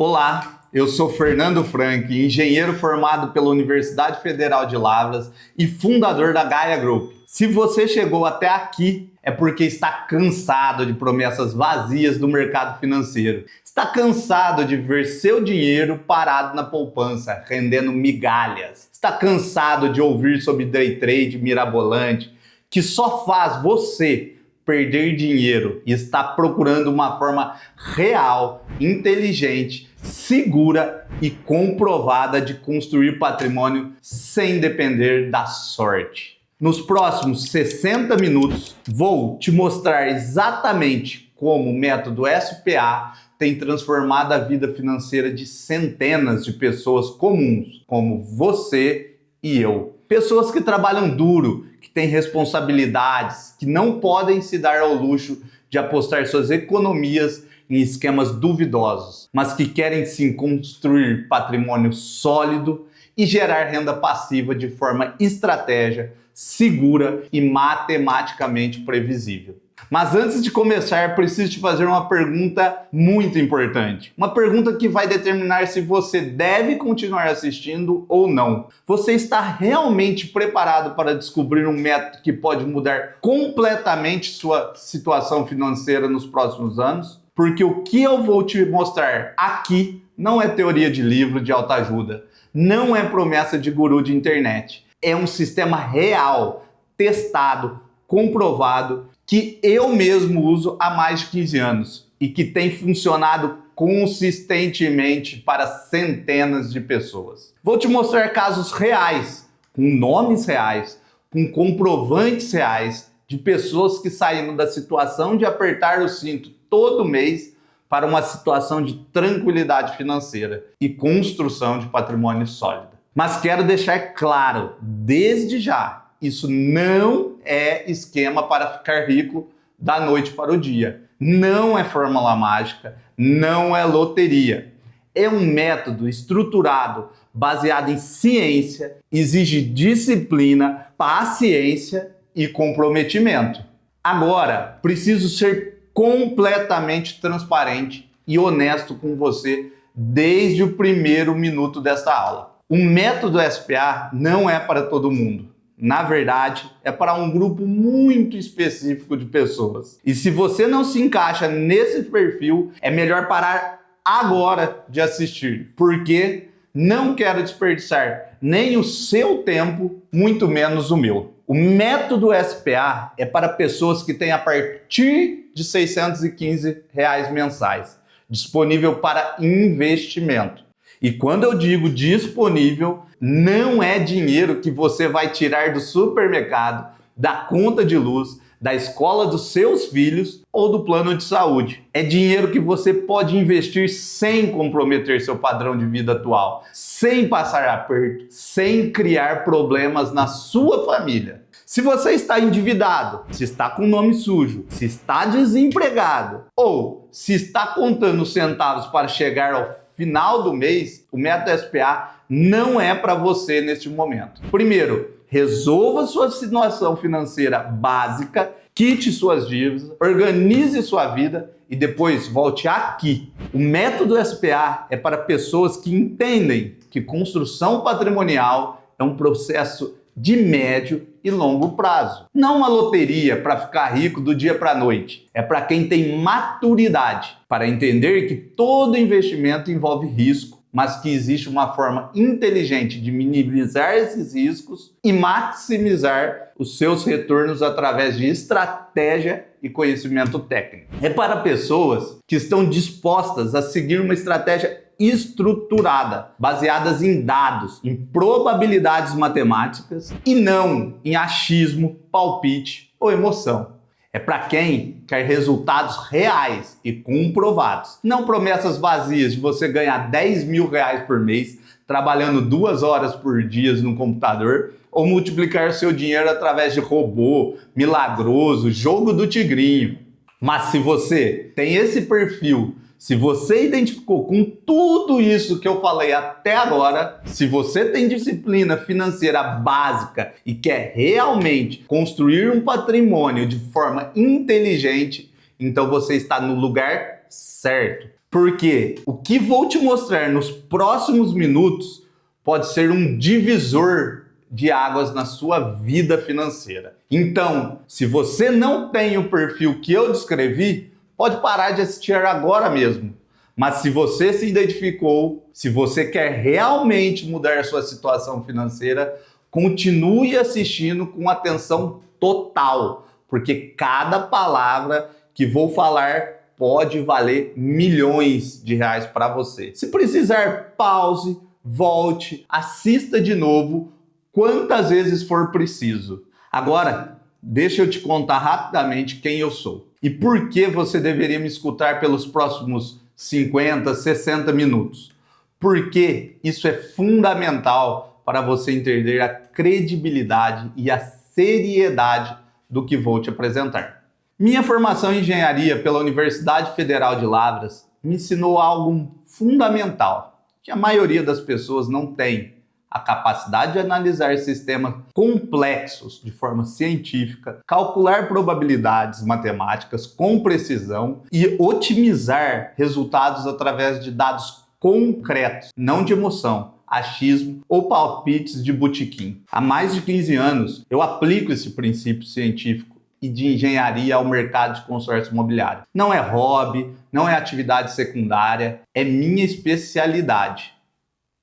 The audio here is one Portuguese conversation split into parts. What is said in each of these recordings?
Olá, eu sou Fernando Frank, engenheiro formado pela Universidade Federal de Lavras e fundador da Gaia Group. Se você chegou até aqui, é porque está cansado de promessas vazias do mercado financeiro. Está cansado de ver seu dinheiro parado na poupança, rendendo migalhas. Está cansado de ouvir sobre day trade mirabolante, que só faz você perder dinheiro e está procurando uma forma real, inteligente, segura e comprovada de construir patrimônio sem depender da sorte. Nos próximos 60 minutos, vou te mostrar exatamente como o método SPA tem transformado a vida financeira de centenas de pessoas comuns, como você e eu. Pessoas que trabalham duro, que têm responsabilidades, que não podem se dar ao luxo de apostar suas economias em esquemas duvidosos, mas que querem sim construir patrimônio sólido e gerar renda passiva de forma estratégica, segura e matematicamente previsível. Mas antes de começar, preciso te fazer uma pergunta muito importante. Uma pergunta que vai determinar se você deve continuar assistindo ou não. Você está realmente preparado para descobrir um método que pode mudar completamente sua situação financeira nos próximos anos? Porque o que eu vou te mostrar aqui não é teoria de livro de autoajuda, não é promessa de guru de internet. É um sistema real, testado, comprovado, que eu mesmo uso há mais de 15 anos e que tem funcionado consistentemente para centenas de pessoas. Vou te mostrar casos reais, com nomes reais, com comprovantes reais de pessoas que saíram da situação de apertar o cinto todo mês para uma situação de tranquilidade financeira e construção de patrimônio sólido. Mas quero deixar claro, desde já, isso não é esquema para ficar rico da noite para o dia. Não é fórmula mágica, não é loteria. É um método estruturado, baseado em ciência, exige disciplina, paciência e comprometimento. Agora, preciso ser completamente transparente e honesto com você desde o primeiro minuto desta aula. O método SPA não é para todo mundo. Na verdade, é para um grupo muito específico de pessoas. E se você não se encaixa nesse perfil, é melhor parar agora de assistir, porque não quero desperdiçar nem o seu tempo, muito menos o meu. O método SPA é para pessoas que têm a partir de R$ 615 mensais, disponível para investimento. E quando eu digo disponível, não é dinheiro que você vai tirar do supermercado, da conta de luz, da escola dos seus filhos ou do plano de saúde. É dinheiro que você pode investir sem comprometer seu padrão de vida atual, sem passar aperto, sem criar problemas na sua família. Se você está endividado, se está com nome sujo, se está desempregado ou se está contando centavos para chegar ao final do mês, o método SPA não é para você neste momento. Primeiro, resolva sua situação financeira básica, quite suas dívidas, organize sua vida e depois volte aqui. O método SPA é para pessoas que entendem que construção patrimonial é um processo de médio e longo prazo. Não uma loteria para ficar rico do dia para a noite. É para quem tem maturidade para entender que todo investimento envolve risco, mas que existe uma forma inteligente de minimizar esses riscos e maximizar os seus retornos através de estratégia e conhecimento técnico. É para pessoas que estão dispostas a seguir uma estratégia estruturada, baseadas em dados, em probabilidades matemáticas e não em achismo, palpite ou emoção. É para quem quer resultados reais e comprovados, não promessas vazias de você ganhar R$ 10.000 por mês trabalhando 2 horas por dia no computador ou multiplicar seu dinheiro através de robô, milagroso, jogo do tigrinho. Mas se você tem esse perfil, se você identificou com tudo isso que eu falei até agora, se você tem disciplina financeira básica e quer realmente construir um patrimônio de forma inteligente, então você está no lugar certo. Porque o que vou te mostrar nos próximos minutos pode ser um divisor de águas na sua vida financeira. Então, se você não tem o perfil que eu descrevi, pode parar de assistir agora mesmo. Mas se você se identificou, se você quer realmente mudar a sua situação financeira, continue assistindo com atenção total, porque cada palavra que vou falar pode valer milhões de reais para você. Se precisar, pause, volte, assista de novo, quantas vezes for preciso. Agora, deixa eu te contar rapidamente quem eu sou e por que você deveria me escutar pelos próximos 50, 60 minutos. Porque isso é fundamental para você entender a credibilidade e a seriedade do que vou te apresentar. Minha formação em engenharia pela Universidade Federal de Lavras me ensinou algo fundamental, que a maioria das pessoas não tem: a capacidade de analisar sistemas complexos de forma científica, calcular probabilidades matemáticas com precisão e otimizar resultados através de dados concretos, não de emoção, achismo ou palpites de botequim. Há mais de 15 anos eu aplico esse princípio científico e de engenharia ao mercado de consórcio imobiliário. Não é hobby, não é atividade secundária, é minha especialidade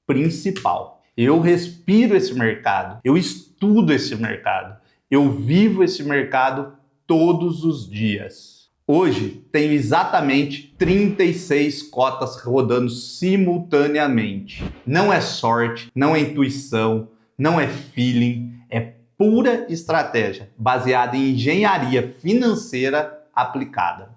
principal. Eu respiro esse mercado, eu estudo esse mercado, eu vivo esse mercado todos os dias. Hoje tenho exatamente 36 cotas rodando simultaneamente. Não é sorte, não é intuição, não é feeling, é pura estratégia baseada em engenharia financeira aplicada.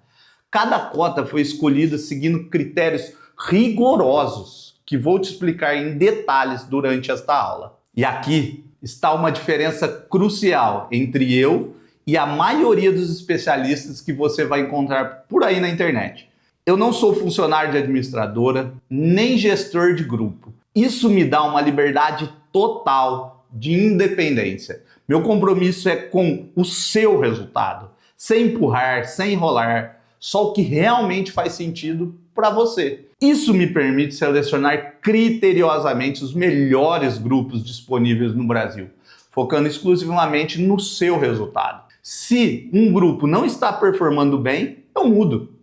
Cada cota foi escolhida seguindo critérios rigorosos que vou te explicar em detalhes durante esta aula. E aqui está uma diferença crucial entre eu e a maioria dos especialistas que você vai encontrar por aí na internet. Eu não sou funcionário de administradora, nem gestor de grupo. Isso me dá uma liberdade total de independência. Meu compromisso é com o seu resultado, sem empurrar, sem enrolar, só o que realmente faz sentido para você. Isso me permite selecionar criteriosamente os melhores grupos disponíveis no Brasil, focando exclusivamente no seu resultado. Se um grupo não está performando bem, eu mudo.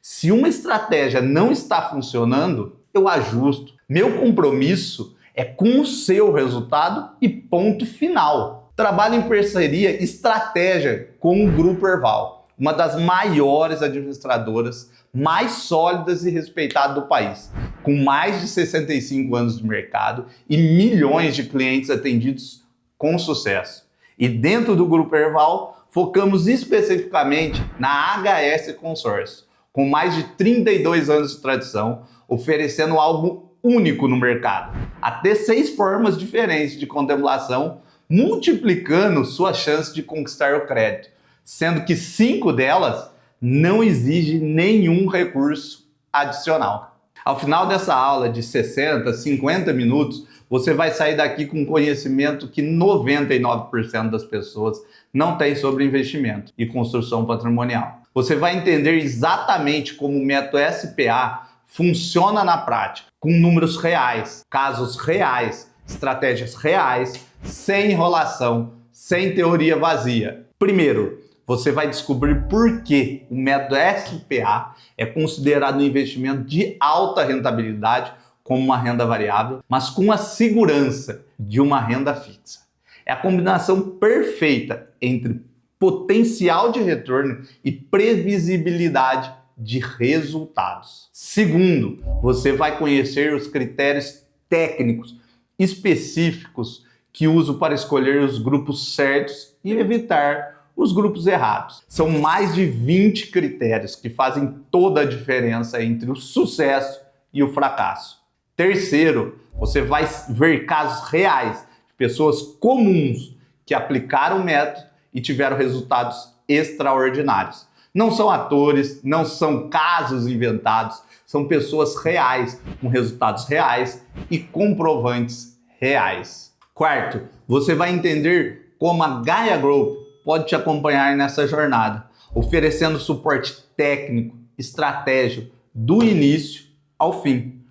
Se uma estratégia não está funcionando, eu ajusto. Meu compromisso é com o seu resultado e ponto final. Trabalho em parceria estratégia com o Grupo Erval, uma das maiores administradoras, mais sólidas e respeitadas do país, com mais de 65 anos de mercado e milhões de clientes atendidos com sucesso. E dentro do Grupo Erval, focamos especificamente na HS Consórcio, com mais de 32 anos de tradição, oferecendo algo único no mercado. Até 6 formas diferentes de contemplação, multiplicando sua chance de conquistar o crédito, sendo que 5 delas não exigem nenhum recurso adicional. Ao final dessa aula de 60, 50 minutos, você vai sair daqui com conhecimento que 99% das pessoas não tem sobre investimento e construção patrimonial. Você vai entender exatamente como o método SPA funciona na prática, com números reais, casos reais, estratégias reais, sem enrolação, sem teoria vazia. Primeiro, você vai descobrir por que o método SPA é considerado um investimento de alta rentabilidade como uma renda variável, mas com a segurança de uma renda fixa. É a combinação perfeita entre potencial de retorno e previsibilidade de resultados. Segundo, você vai conhecer os critérios técnicos específicos que uso para escolher os grupos certos e evitar os grupos errados. São mais de 20 critérios que fazem toda a diferença entre o sucesso e o fracasso. Terceiro, você vai ver casos reais de pessoas comuns que aplicaram o método e tiveram resultados extraordinários. Não são atores, não são casos inventados, são pessoas reais, com resultados reais e comprovantes reais. Quarto, você vai entender como a Gaia Group pode te acompanhar nessa jornada, oferecendo suporte técnico, estratégia do início ao fim.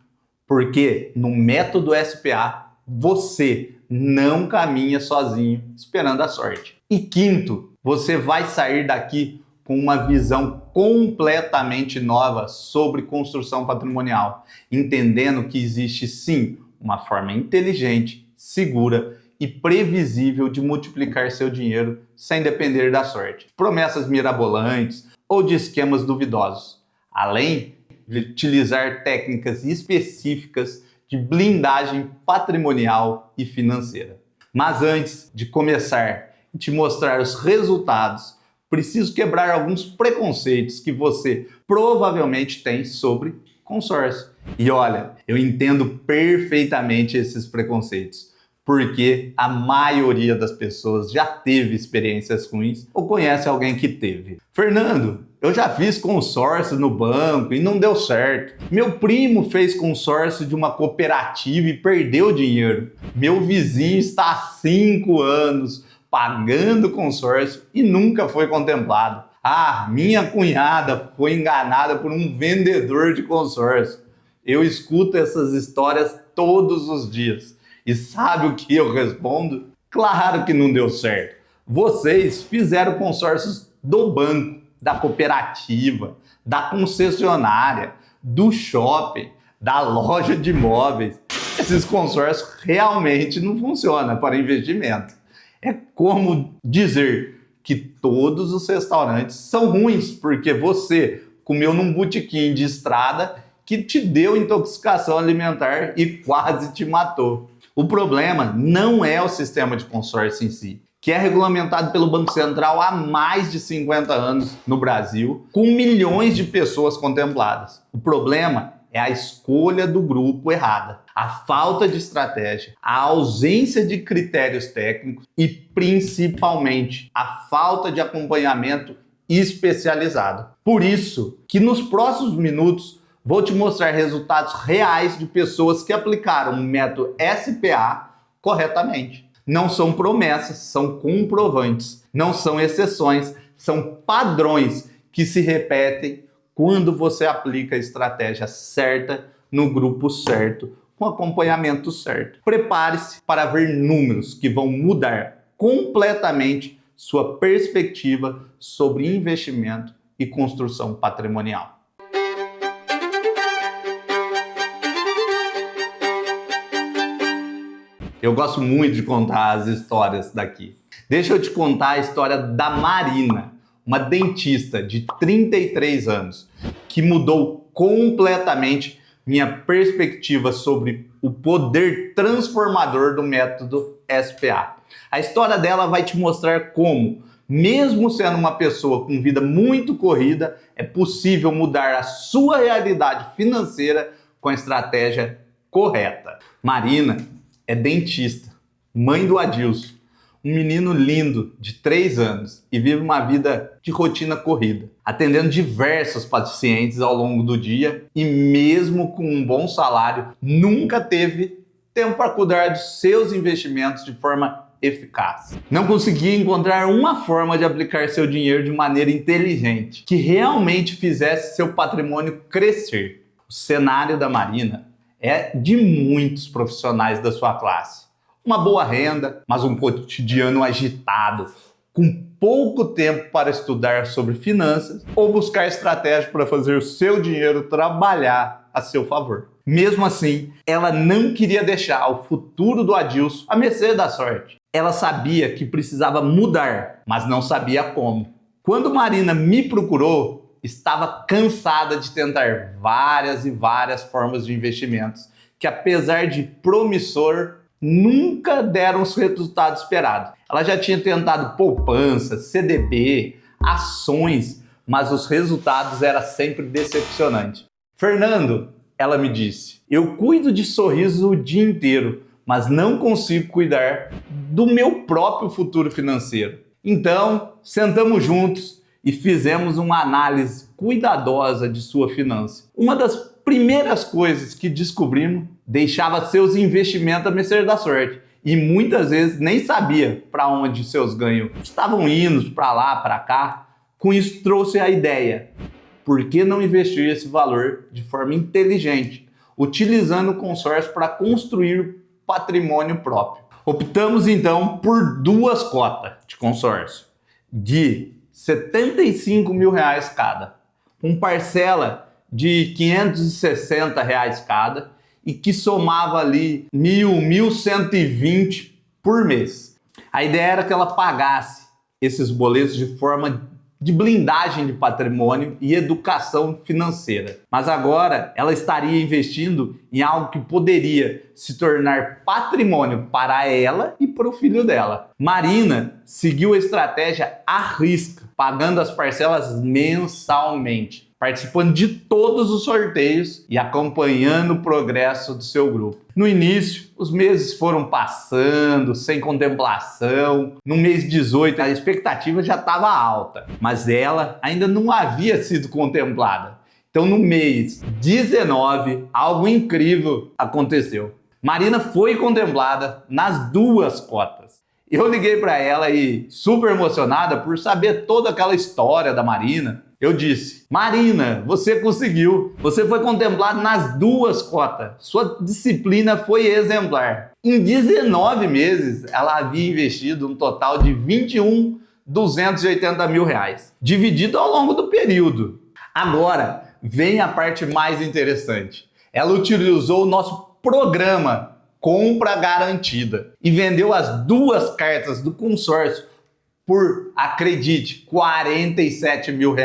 Porque no método SPA, você não caminha sozinho esperando a sorte. E quinto, você vai sair daqui com uma visão completamente nova sobre construção patrimonial, entendendo que existe sim uma forma inteligente, segura e previsível de multiplicar seu dinheiro sem depender da sorte, promessas mirabolantes ou de esquemas duvidosos, além de utilizar técnicas específicas de blindagem patrimonial e financeira. Mas antes de começar e te mostrar os resultados, preciso quebrar alguns preconceitos que você provavelmente tem sobre consórcio. E olha, eu entendo perfeitamente esses preconceitos, porque a maioria das pessoas já teve experiências ruins ou conhece alguém que teve. Fernando, eu já fiz consórcio no banco e não deu certo. Meu primo fez consórcio de uma cooperativa e perdeu dinheiro. Meu vizinho está há 5 anos pagando consórcio e nunca foi contemplado. Ah, minha cunhada foi enganada por um vendedor de consórcio. Eu escuto essas histórias todos os dias. E sabe o que eu respondo? Claro que não deu certo. Vocês fizeram consórcios do banco, da cooperativa, da concessionária, do shopping, da loja de imóveis. Esses consórcios realmente não funcionam para investimento. É como dizer que todos os restaurantes são ruins porque você comeu num botequim de estrada que te deu intoxicação alimentar e quase te matou. O problema não é o sistema de consórcio em si, que é regulamentado pelo Banco Central há mais de 50 anos no Brasil, com milhões de pessoas contempladas. O problema é a escolha do grupo errada, a falta de estratégia, a ausência de critérios técnicos e, principalmente, a falta de acompanhamento especializado. Por isso que nos próximos minutos vou te mostrar resultados reais de pessoas que aplicaram o método SPA corretamente. Não são promessas, são comprovantes. Não são exceções, são padrões que se repetem quando você aplica a estratégia certa no grupo certo, com acompanhamento certo. Prepare-se para ver números que vão mudar completamente sua perspectiva sobre investimento e construção patrimonial. Eu gosto muito de contar as histórias daqui. Deixa eu te contar a história da Marina, uma dentista de 33 anos, que mudou completamente minha perspectiva sobre o poder transformador do método SPA. A história dela vai te mostrar como, mesmo sendo uma pessoa com vida muito corrida, é possível mudar a sua realidade financeira com a estratégia correta. Marina é dentista, mãe do Adilson, um menino lindo de 3 anos e vive uma vida de rotina corrida, atendendo diversos pacientes ao longo do dia e mesmo com um bom salário, nunca teve tempo para cuidar dos seus investimentos de forma eficaz. Não conseguia encontrar uma forma de aplicar seu dinheiro de maneira inteligente, que realmente fizesse seu patrimônio crescer. O cenário da Marina é de muitos profissionais da sua classe. Uma boa renda, mas um cotidiano agitado, com pouco tempo para estudar sobre finanças ou buscar estratégia para fazer o seu dinheiro trabalhar a seu favor. Mesmo assim, ela não queria deixar o futuro do Adilson à mercê da sorte. Ela sabia que precisava mudar, mas não sabia como. Quando Marina me procurou, estava cansada de tentar várias e várias formas de investimentos que, apesar de promissor, nunca deram os resultados esperados. Ela já tinha tentado poupança, CDB, ações, mas os resultados eram sempre decepcionantes. Fernando, ela me disse, eu cuido de sorriso o dia inteiro, mas não consigo cuidar do meu próprio futuro financeiro. Então, sentamos juntos e fizemos uma análise cuidadosa de sua finança. Uma das primeiras coisas que descobrimos deixava seus investimentos à mercê da sorte e muitas vezes nem sabia para onde seus ganhos estavam indo, para lá, para cá. Com isso trouxe a ideia, por que não investir esse valor de forma inteligente, utilizando o consórcio para construir patrimônio próprio? Optamos então por 2 cotas de consórcio de R$75 mil cada, com parcela de R$560 cada e que somava ali R$1.120 por mês. A ideia era que ela pagasse esses boletos de forma de blindagem de patrimônio e educação financeira. Mas agora ela estaria investindo em algo que poderia se tornar patrimônio para ela e para o filho dela. Marina seguiu a estratégia à risca, pagando as parcelas mensalmente, participando de todos os sorteios e acompanhando o progresso do seu grupo. No início, os meses foram passando sem contemplação. No mês 18, a expectativa já estava alta, mas ela ainda não havia sido contemplada. Então, no mês 19, algo incrível aconteceu. Marina foi contemplada nas 2 cotas. Eu liguei para ela e, super emocionada por saber toda aquela história da Marina, eu disse: Marina, você conseguiu. Você foi contemplada nas 2 cotas. Sua disciplina foi exemplar. Em 19 meses, ela havia investido um total de R$21.280 mil, dividido ao longo do período. Agora, vem a parte mais interessante. Ela utilizou o nosso programa Compra Garantida e vendeu as 2 cartas do consórcio por, acredite, R$47 mil.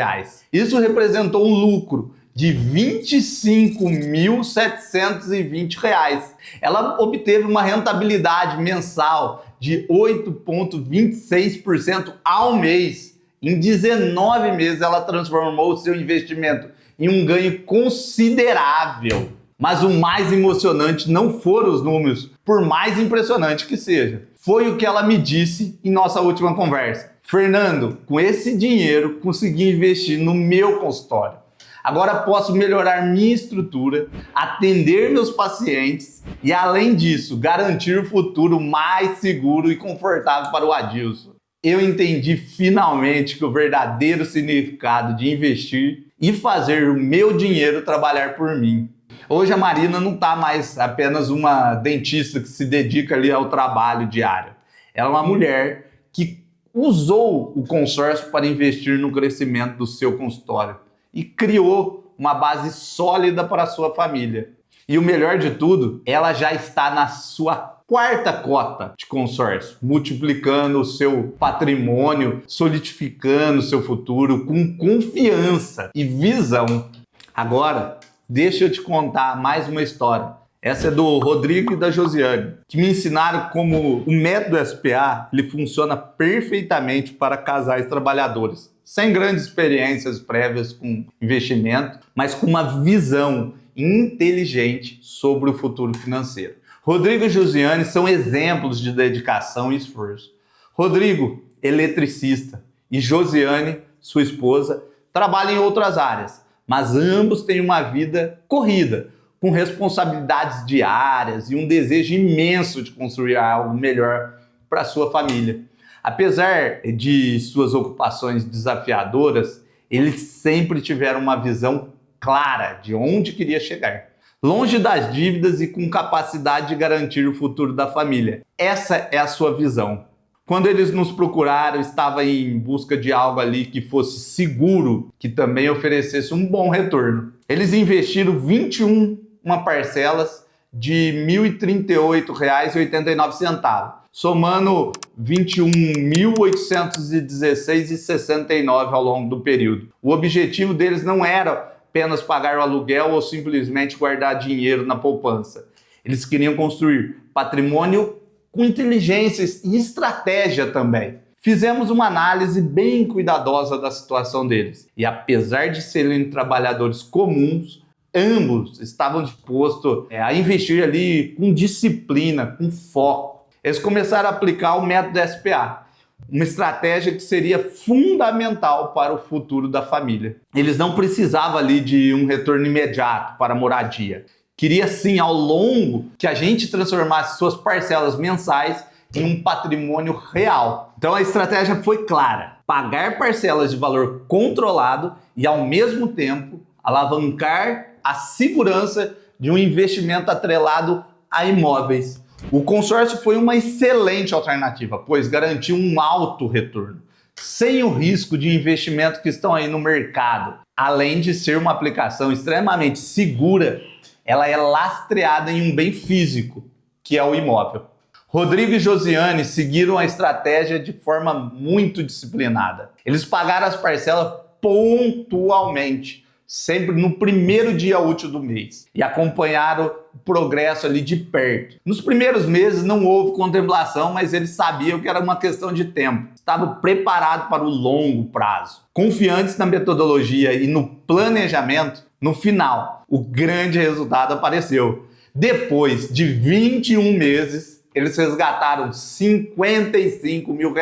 Isso representou um lucro de R$25.720. Ela obteve uma rentabilidade mensal de 8,26% ao mês. Em 19 meses, ela transformou o seu investimento em um ganho considerável. Mas o mais emocionante não foram os números, por mais impressionante que seja. Foi o que ela me disse em nossa última conversa. Fernando, com esse dinheiro consegui investir no meu consultório. Agora posso melhorar minha estrutura, atender meus pacientes e, além disso, garantir o futuro mais seguro e confortável para o Adilson. Eu entendi finalmente que o verdadeiro significado de investir e fazer o meu dinheiro trabalhar por mim. Hoje a Marina não está mais apenas uma dentista que se dedica ali ao trabalho diário. Ela é uma mulher que usou o consórcio para investir no crescimento do seu consultório e criou uma base sólida para a sua família. E o melhor de tudo, ela já está na sua 4ª cota de consórcio, multiplicando o seu patrimônio, solidificando o seu futuro com confiança e visão. Agora, deixa eu te contar mais uma história. Essa é do Rodrigo e da Josiane, que me ensinaram como o método SPA ele funciona perfeitamente para casais trabalhadores, sem grandes experiências prévias com investimento, mas com uma visão inteligente sobre o futuro financeiro. Rodrigo e Josiane são exemplos de dedicação e esforço. Rodrigo, eletricista, e Josiane, sua esposa, trabalham em outras áreas, mas ambos têm uma vida corrida, com responsabilidades diárias e um desejo imenso de construir algo melhor para sua família. Apesar de suas ocupações desafiadoras, eles sempre tiveram uma visão clara de onde queria chegar. Longe das dívidas e com capacidade de garantir o futuro da família. Essa é a sua visão. Quando eles nos procuraram, estava em busca de algo ali que fosse seguro, que também oferecesse um bom retorno. Eles investiram 21 parcelas de R$ 1.038,89, somando R$ 21.816,69 ao longo do período. O objetivo deles não era apenas pagar o aluguel ou simplesmente guardar dinheiro na poupança. Eles queriam construir patrimônio com inteligência e estratégia também. Fizemos uma análise bem cuidadosa da situação deles. E apesar de serem trabalhadores comuns, ambos estavam dispostos a investir ali com disciplina, com foco. Eles começaram a aplicar o método SPA, uma estratégia que seria fundamental para o futuro da família. Eles não precisavam ali de um retorno imediato para a moradia. Queria sim, ao longo, que a gente transformasse suas parcelas mensais em um patrimônio real. Então a estratégia foi clara. pagar parcelas de valor controlado e, ao mesmo tempo, alavancar a segurança de um investimento atrelado a imóveis. O consórcio foi uma excelente alternativa, pois garantiu um alto retorno, sem o risco de investimento que estão aí no mercado. Além de ser uma aplicação extremamente segura, ela é lastreada em um bem físico, que é o imóvel. Rodrigo e Josiane seguiram a estratégia de forma muito disciplinada. Eles pagaram as parcelas pontualmente, sempre no primeiro dia útil do mês, e acompanharam o progresso ali de perto. Nos primeiros meses não houve contemplação, mas eles sabiam que era uma questão de tempo. Estavam preparados para o longo prazo. Confiantes na metodologia e no planejamento, no final, o grande resultado apareceu. Depois de 21 meses, eles resgataram R$55 mil.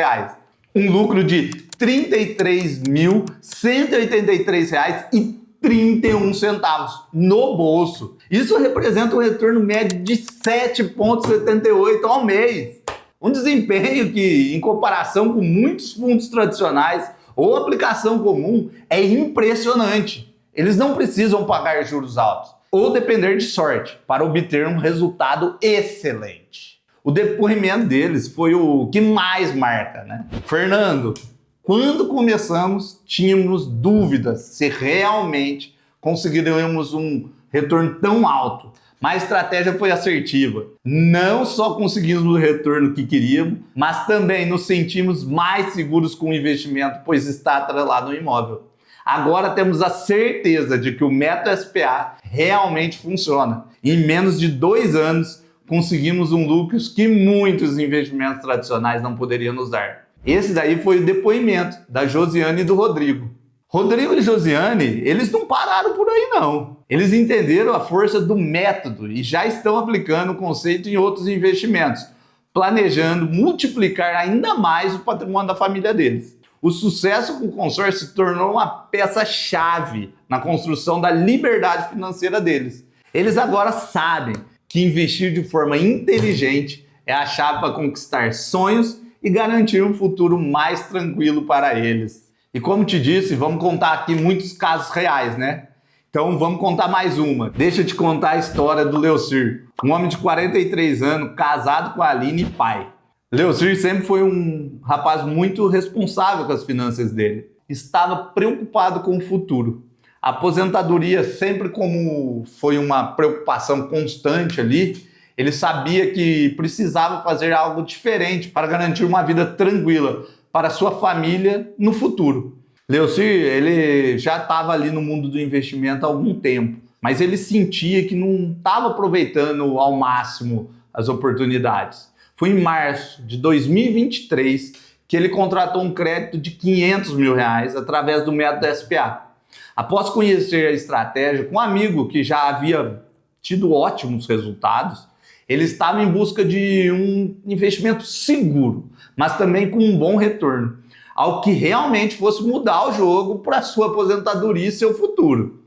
Um lucro de R$33.183,31 no bolso. Isso representa um retorno médio de 7,78 ao mês. Um desempenho que, em comparação com muitos fundos tradicionais ou aplicação comum, é impressionante. Eles não precisam pagar juros altos ou depender de sorte para obter um resultado excelente. O depoimento deles foi o que mais marca, né? Fernando, quando começamos, tínhamos dúvidas se realmente conseguiríamos um retorno tão alto. Mas a estratégia foi assertiva. Não só conseguimos o retorno que queríamos, mas também nos sentimos mais seguros com o investimento, pois está atrelado ao imóvel. Agora temos a certeza de que o método SPA realmente funciona. Em menos de 2 anos, conseguimos um lucro que muitos investimentos tradicionais não poderiam nos dar. Esse daí foi o depoimento da Josiane e do Rodrigo. Rodrigo e Josiane, eles não pararam por aí não. Eles entenderam a força do método e já estão aplicando o conceito em outros investimentos, planejando multiplicar ainda mais o patrimônio da família deles. O sucesso com o consórcio se tornou uma peça-chave na construção da liberdade financeira deles. Eles agora sabem que investir de forma inteligente é a chave para conquistar sonhos e garantir um futuro mais tranquilo para eles. E como te disse, vamos contar aqui muitos casos reais, né? Então vamos contar mais uma. Deixa eu te contar a história do Leocir, um homem de 43 anos, casado com a Aline e pai. Leocir sempre foi um rapaz muito responsável com as finanças dele. Estava preocupado com o futuro. A aposentadoria sempre como foi uma preocupação constante ali, ele sabia que precisava fazer algo diferente para garantir uma vida tranquila para sua família no futuro. Leocir, ele já estava ali no mundo do investimento há algum tempo, mas ele sentia que não estava aproveitando ao máximo as oportunidades. Foi em março de 2023 que ele contratou um crédito de R$500 mil através do método SPA. Após conhecer a estratégia com um amigo que já havia tido ótimos resultados, ele estava em busca de um investimento seguro, mas também com um bom retorno, algo que realmente fosse mudar o jogo para sua aposentadoria e seu futuro.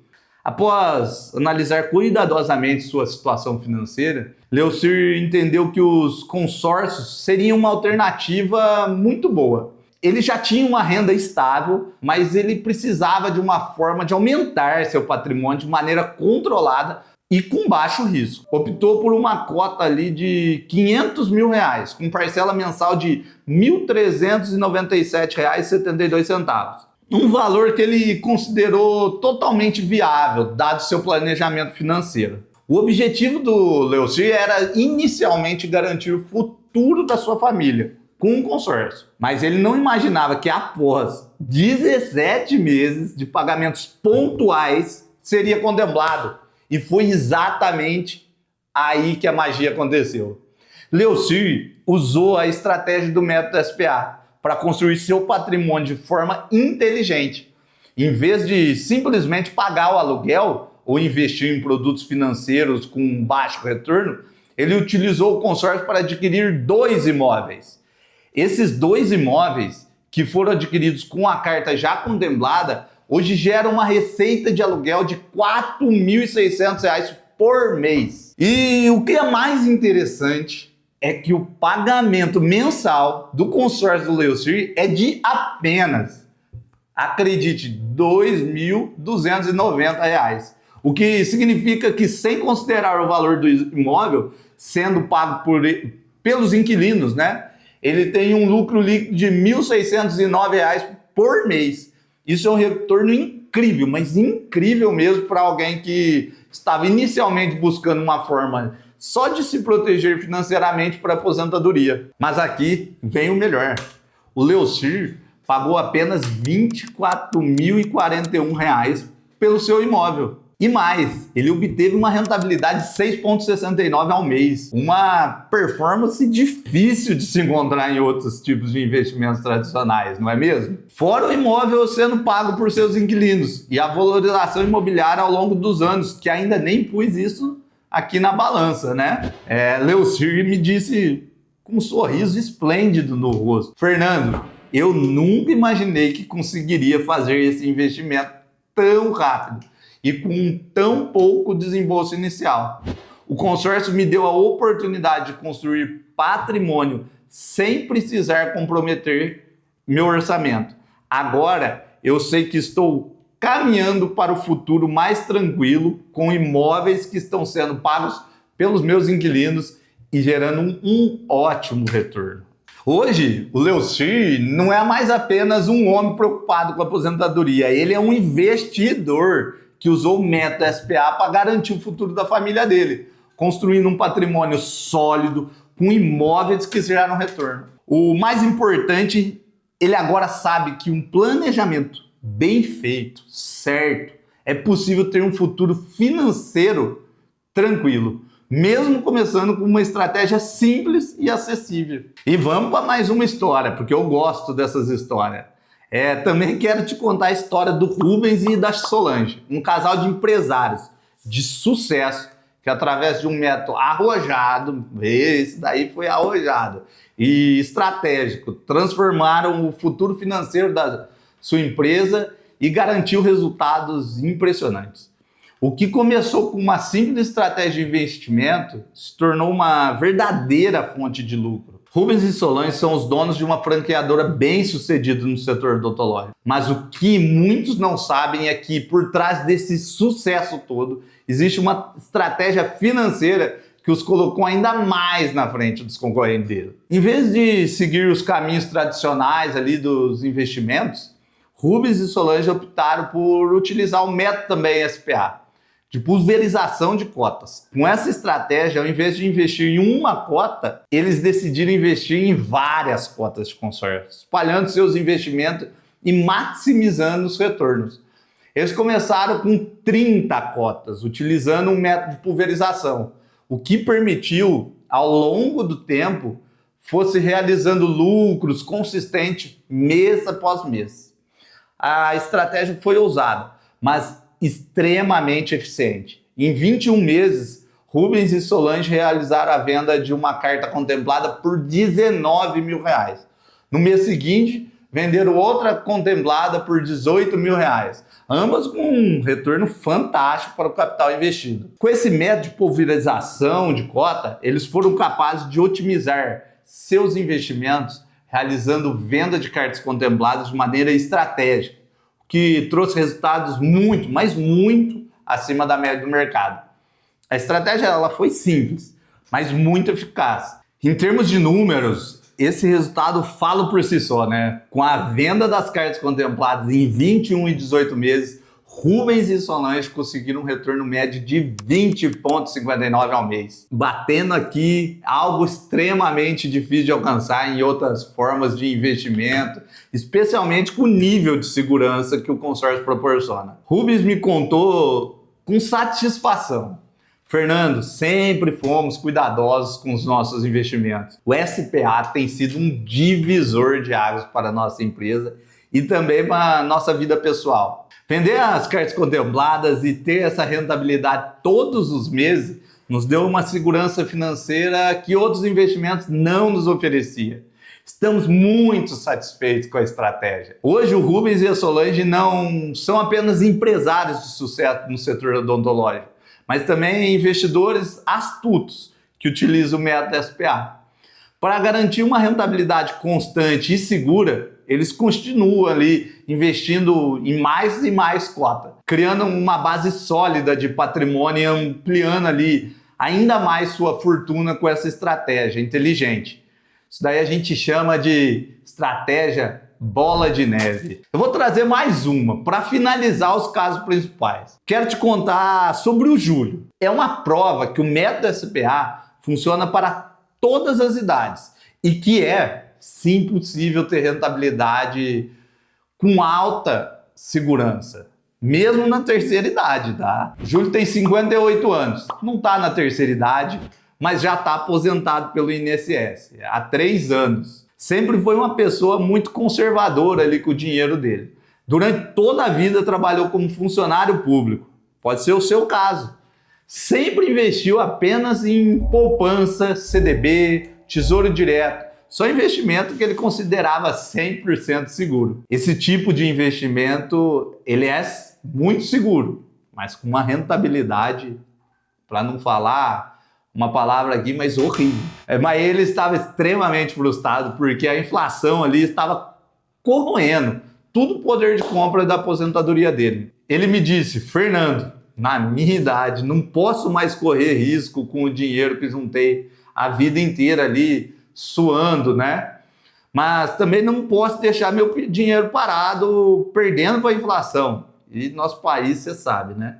Após analisar cuidadosamente sua situação financeira, Leocir entendeu que os consórcios seriam uma alternativa muito boa. Ele já tinha uma renda estável, mas ele precisava de uma forma de aumentar seu patrimônio de maneira controlada e com baixo risco. Optou por uma cota ali de R$500 mil, com parcela mensal de R$1.397,72. Um valor que ele considerou totalmente viável, dado seu planejamento financeiro. O objetivo do Leocir era inicialmente garantir o futuro da sua família com um consórcio. Mas ele não imaginava que após 17 meses de pagamentos pontuais seria contemplado. E foi exatamente aí que a magia aconteceu. Leocir usou a estratégia do método SPA para construir seu patrimônio de forma inteligente. Em vez de simplesmente pagar o aluguel ou investir em produtos financeiros com baixo retorno, ele utilizou o consórcio para adquirir 2 imóveis. Esses 2 imóveis, que foram adquiridos com a carta já contemplada, hoje geram uma receita de aluguel de R$4.600 por mês. E o que é mais interessante é que o pagamento mensal do consórcio do Leocir é de apenas, acredite, R$ 2.290. O que significa que, sem considerar o valor do imóvel sendo pago pelos inquilinos, né, ele tem um lucro líquido de R$ 1.609 por mês. Isso é um retorno incrível, mas incrível mesmo para alguém que estava inicialmente buscando uma forma só de se proteger financeiramente para a aposentadoria. Mas aqui vem o melhor. O Leocir pagou apenas R$ 24.041 pelo seu imóvel. E mais, ele obteve uma rentabilidade de 6,69 ao mês. Uma performance difícil de se encontrar em outros tipos de investimentos tradicionais, não é mesmo? Fora o imóvel sendo pago por seus inquilinos e a valorização imobiliária ao longo dos anos, que ainda nem pus isso aqui na balança, né? Leocir me disse com um sorriso esplêndido no rosto: Fernando, eu nunca imaginei que conseguiria fazer esse investimento tão rápido e com tão pouco desembolso inicial. O consórcio me deu a oportunidade de construir patrimônio sem precisar comprometer meu orçamento. Agora eu sei que estou caminhando para o futuro mais tranquilo, com imóveis que estão sendo pagos pelos meus inquilinos e gerando um ótimo retorno. Hoje, o Leocir não é mais apenas um homem preocupado com a aposentadoria, ele é um investidor que usou o método SPA para garantir o futuro da família dele, construindo um patrimônio sólido com imóveis que geram retorno. O mais importante, ele agora sabe que um planejamento bem feito, certo, é possível ter um futuro financeiro tranquilo, mesmo começando com uma estratégia simples e acessível. E vamos para mais uma história, porque eu gosto dessas histórias. Também quero te contar a história do Rubens e da Solange, um casal de empresários de sucesso que, através de um método arrojado, esse daí foi arrojado, e estratégico, transformaram o futuro financeiro da sua empresa e garantiu resultados impressionantes. O que começou com uma simples estratégia de investimento se tornou uma verdadeira fonte de lucro. Rubens e Solange são os donos de uma franqueadora bem-sucedida no setor odontológico. Mas o que muitos não sabem é que, por trás desse sucesso todo, existe uma estratégia financeira que os colocou ainda mais na frente dos concorrentes dele. Em vez de seguir os caminhos tradicionais ali dos investimentos, Rubens e Solange optaram por utilizar o método também SPA, de pulverização de cotas. Com essa estratégia, ao invés de investir em uma cota, eles decidiram investir em várias cotas de consórcio, espalhando seus investimentos e maximizando os retornos. Eles começaram com 30 cotas, utilizando um método de pulverização, o que permitiu, ao longo do tempo, fosse realizando lucros consistentes mês após mês. A estratégia foi ousada, mas extremamente eficiente. Em 21 meses, Rubens e Solange realizaram a venda de uma carta contemplada por R$19 mil. No mês seguinte, venderam outra contemplada por R$18 mil, ambas com um retorno fantástico para o capital investido. Com esse método de pulverização de cota, eles foram capazes de otimizar seus investimentos, realizando venda de cartas contempladas de maneira estratégica, que trouxe resultados muito, mas muito acima da média do mercado. A estratégia ela foi simples, mas muito eficaz. Em termos de números, esse resultado fala por si só, né? Com a venda das cartas contempladas em 21 e 18 meses, Rubens e Solange conseguiram um retorno médio de 20,59 ao mês, batendo aqui algo extremamente difícil de alcançar em outras formas de investimento, especialmente com o nível de segurança que o consórcio proporciona. Rubens me contou com satisfação: Fernando, sempre fomos cuidadosos com os nossos investimentos. O SPA tem sido um divisor de águas para a nossa empresa e também para a nossa vida pessoal. Vender as cartas contempladas e ter essa rentabilidade todos os meses nos deu uma segurança financeira que outros investimentos não nos ofereciam. Estamos muito satisfeitos com a estratégia. Hoje o Rubens e a Solange não são apenas empresários de sucesso no setor odontológico, mas também investidores astutos que utilizam o método SPA. Para garantir uma rentabilidade constante e segura, eles continuam ali investindo em mais e mais cota, criando uma base sólida de patrimônio e ampliando ali ainda mais sua fortuna com essa estratégia inteligente. Isso daí a gente chama de estratégia bola de neve. Eu vou trazer mais uma para finalizar os casos principais. Quero te contar sobre o Júlio. É uma prova que o método SPA funciona para todas as idades e que é, sim, possível ter rentabilidade com alta segurança, mesmo na terceira idade, tá? O Júlio tem 58 anos, não está na terceira idade, mas já está aposentado pelo INSS há 3 anos. Sempre foi uma pessoa muito conservadora ali com o dinheiro dele. Durante toda a vida trabalhou como funcionário público. Pode ser o seu caso. Sempre investiu apenas em poupança, CDB, tesouro direto. Só investimento que ele considerava 100% seguro. Esse tipo de investimento, ele é muito seguro, mas com uma rentabilidade, para não falar uma palavra aqui, mas horrível. Mas ele estava extremamente frustrado porque a inflação ali estava corroendo todo o poder de compra da aposentadoria dele. Ele me disse: Fernando, na minha idade, não posso mais correr risco com o dinheiro que juntei a vida inteira ali, suando, né? Mas também não posso deixar meu dinheiro parado, perdendo para a inflação. E nosso país, você sabe, né?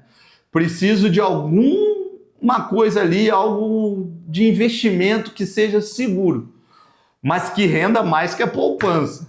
Preciso de alguma coisa ali, algo de investimento que seja seguro, mas que renda mais que a poupança.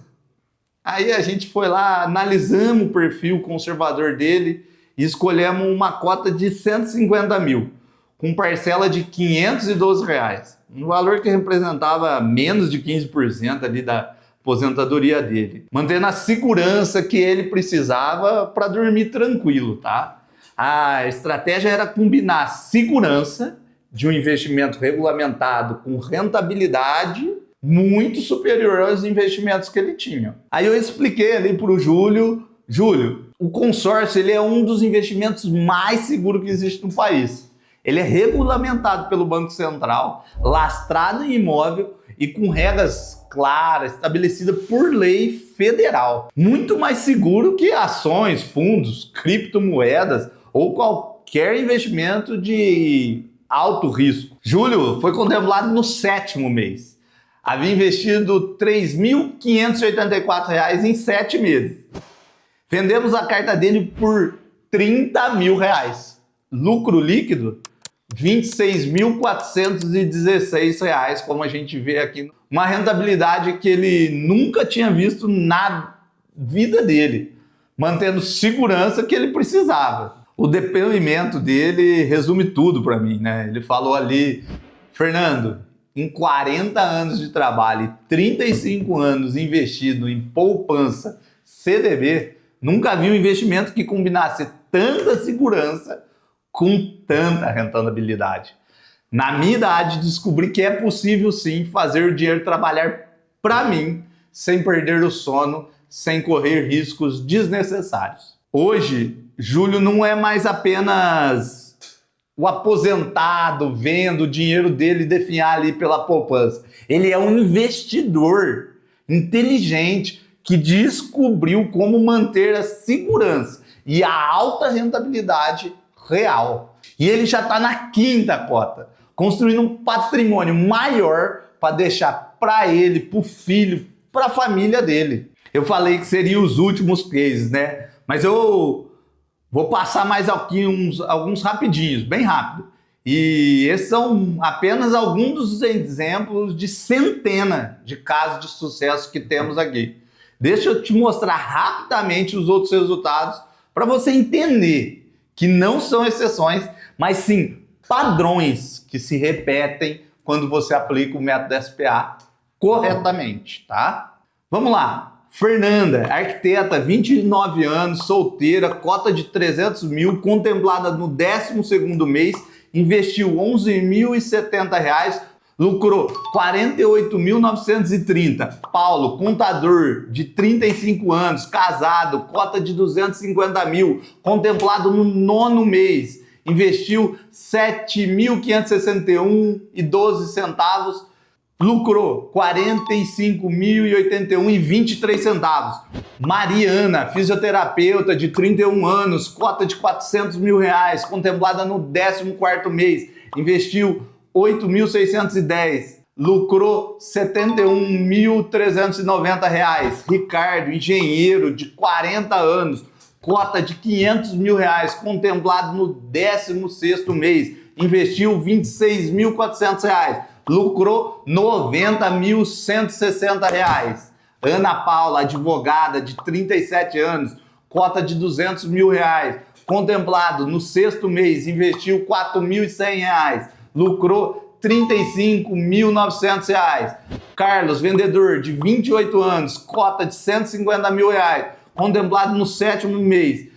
Aí a gente foi lá, analisamos o perfil conservador dele e escolhemos uma cota de 150 mil, com parcela de R$512, um valor que representava menos de 15% ali da aposentadoria dele, mantendo a segurança que ele precisava para dormir tranquilo, tá? A estratégia era combinar segurança de um investimento regulamentado com rentabilidade muito superior aos investimentos que ele tinha. Aí eu expliquei ali para o Júlio, o consórcio ele é um dos investimentos mais seguros que existe no país. Ele é regulamentado pelo Banco Central, lastrado em imóvel e com regras claras, estabelecidas por lei federal. Muito mais seguro que ações, fundos, criptomoedas ou qualquer investimento de alto risco. Júlio foi contemplado no 7º mês. Havia investido R$ 3.584 em 7 meses. Vendemos a carta dele por R$30 mil. Lucro líquido, R$ 26.416, como a gente vê aqui. Uma rentabilidade que ele nunca tinha visto na vida dele, mantendo segurança que ele precisava. O depoimento dele resume tudo para mim, né? Ele falou ali: Fernando, em 40 anos de trabalho e 35 anos investido em poupança, CDB, nunca vi um investimento que combinasse tanta segurança com tanta rentabilidade. Na minha idade, descobri que é possível sim fazer o dinheiro trabalhar para mim, sem perder o sono, sem correr riscos desnecessários. Hoje, Júlio não é mais apenas o aposentado vendo o dinheiro dele definhar ali pela poupança. Ele é um investidor inteligente que descobriu como manter a segurança e a alta rentabilidade real. E ele já está na 5ª cota, construindo um patrimônio maior para deixar para ele, para o filho, para a família dele. Eu falei que seriam os últimos cases, né? Mas eu vou passar mais aqui alguns rapidinhos, bem rápido. E esses são apenas alguns dos exemplos de centenas de casos de sucesso que temos aqui. Deixa eu te mostrar rapidamente os outros resultados para você entender que não são exceções, mas sim padrões que se repetem quando você aplica o método SPA corretamente, tá? Vamos lá. Fernanda, arquiteta, 29 anos, solteira, cota de 300 mil, contemplada no 12º mês, investiu R$ 11.070, lucrou R$ 48.930. Paulo, contador, de 35 anos, casado, cota de 250 mil, contemplado no 9º mês, investiu R$ 7.561,12, lucrou R$ 45.081,23. Mariana, fisioterapeuta de 31 anos, cota de R$ 400 mil, contemplada no 14º mês, investiu R$ 8.610, lucrou R$ 71.390. Ricardo, engenheiro de 40 anos, cota de R$ 500 mil, contemplado no 16º mês, investiu R$ 26.400, lucrou R$ 90.160. Ana Paula, advogada de 37 anos, cota de R$ 200 mil, contemplado no 6º mês, investiu R$ 4.100, lucrou R$ 35.900. Carlos, vendedor de 28 anos, cota de R$ 150 mil, contemplado no 7º mês,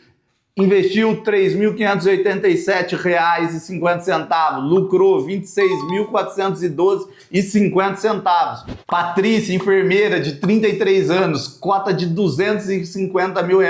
investiu R$ 3.587,50, lucrou R$ 26.412,50. Patrícia, enfermeira de 33 anos, cota de R$ 250 mil,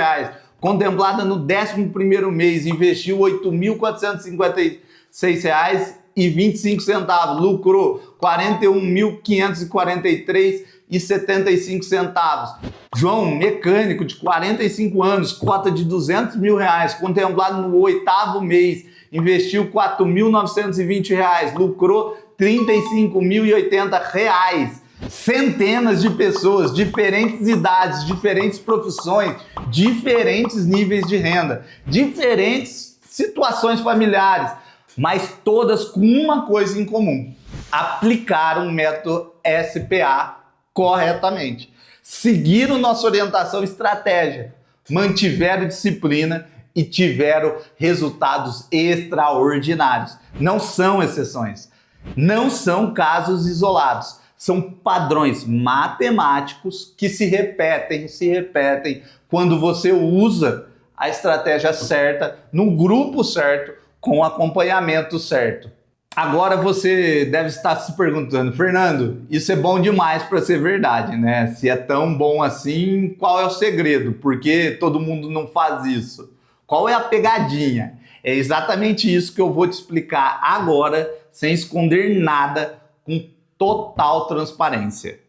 contemplada no 11º mês, investiu R$ 8.456,25, lucrou R$ 41.543,75. João, mecânico de 45 anos, cota de R$ 200 mil, contemplado no 8º mês, investiu R$ 4.920, lucrou R$ 35.080. Centenas de pessoas, diferentes idades, diferentes profissões, diferentes níveis de renda, diferentes situações familiares, mas todas com uma coisa em comum: aplicaram o método SPA corretamente. Seguiram nossa orientação e estratégia, mantiveram disciplina e tiveram resultados extraordinários. Não são exceções, não são casos isolados, são padrões matemáticos que se repetem quando você usa a estratégia certa, no grupo certo, com o acompanhamento certo. Agora você deve estar se perguntando: Fernando, isso é bom demais para ser verdade, né? Se é tão bom assim, qual é o segredo? Por que todo mundo não faz isso? Qual é a pegadinha? É exatamente isso que eu vou te explicar agora, sem esconder nada, com total transparência.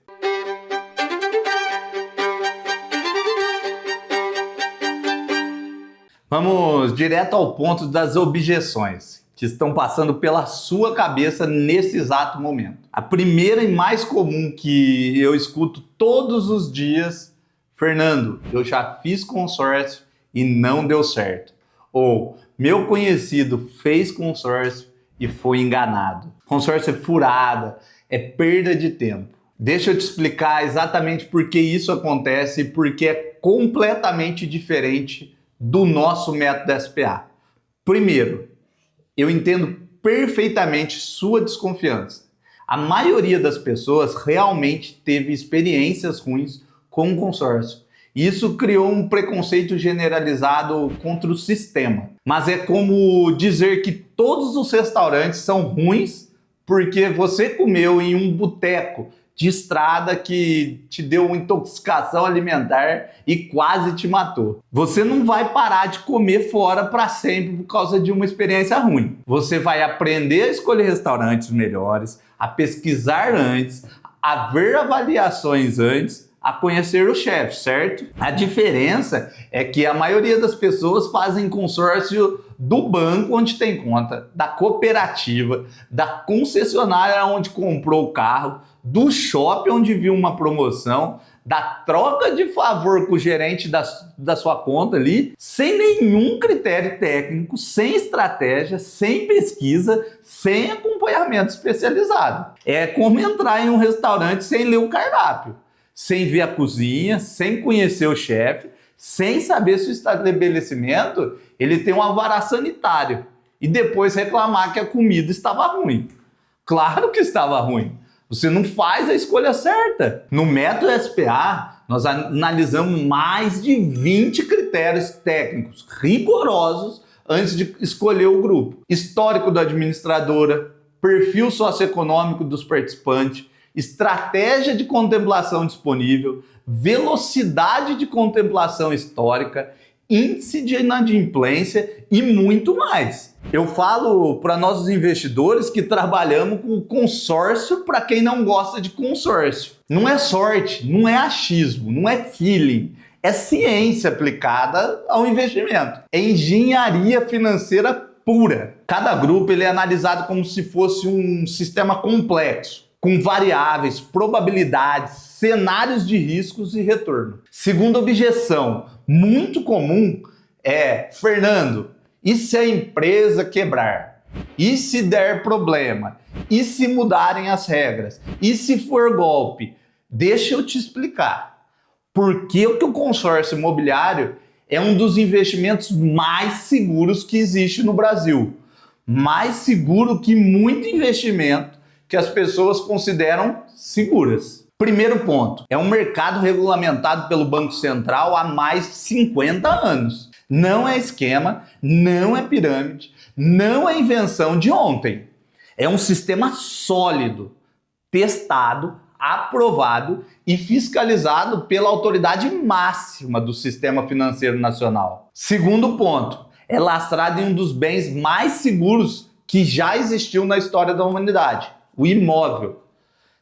Vamos direto ao ponto das objeções que estão passando pela sua cabeça nesse exato momento. A primeira e mais comum que eu escuto todos os dias: Fernando, eu já fiz consórcio e não deu certo. Ou, meu conhecido fez consórcio e foi enganado. Consórcio é furada, é perda de tempo. Deixa eu te explicar exatamente por que isso acontece e por que é completamente diferente do nosso método SPA. Primeiro, eu entendo perfeitamente sua desconfiança. A maioria das pessoas realmente teve experiências ruins com o consórcio. Isso criou um preconceito generalizado contra o sistema. Mas é como dizer que todos os restaurantes são ruins porque você comeu em um boteco de estrada que te deu uma intoxicação alimentar e quase te matou. Você não vai parar de comer fora para sempre por causa de uma experiência ruim. Você vai aprender a escolher restaurantes melhores, a pesquisar antes, a ver avaliações antes, a conhecer o chefe, certo? A diferença é que a maioria das pessoas fazem consórcio do banco onde tem conta, da cooperativa, da concessionária onde comprou o carro, do shopping onde viu uma promoção, da troca de favor com o gerente da sua conta ali, sem nenhum critério técnico, sem estratégia, sem pesquisa, sem acompanhamento especializado. É como entrar em um restaurante sem ler o cardápio, sem ver a cozinha, sem conhecer o chefe, sem saber se o estabelecimento ele tem um alvará sanitário e depois reclamar que a comida estava ruim. Claro que estava ruim. Você não faz a escolha certa. No método SPA, nós analisamos mais de 20 critérios técnicos rigorosos antes de escolher o grupo. Histórico da administradora, perfil socioeconômico dos participantes, estratégia de contemplação disponível, velocidade de contemplação histórica, índice de inadimplência e muito mais. Eu falo para nós os investidores que trabalhamos com consórcio para quem não gosta de consórcio. Não é sorte, não é achismo, não é feeling. É ciência aplicada ao investimento. É engenharia financeira pura. Cada grupo ele é analisado como se fosse um sistema complexo, com variáveis, probabilidades, cenários de riscos e retorno. Segunda objeção, muito comum, é: Fernando, e se a empresa quebrar? E se der problema? E se mudarem as regras? E se for golpe? Deixa eu te explicar. Por que o consórcio imobiliário é um dos investimentos mais seguros que existe no Brasil? Mais seguro que muito investimento que as pessoas consideram seguras. Primeiro ponto, é um mercado regulamentado pelo Banco Central há mais de 50 anos. Não é esquema, não é pirâmide, não é invenção de ontem. É um sistema sólido, testado, aprovado e fiscalizado pela autoridade máxima do sistema financeiro nacional. Segundo ponto, é lastrado em um dos bens mais seguros que já existiu na história da humanidade, o imóvel.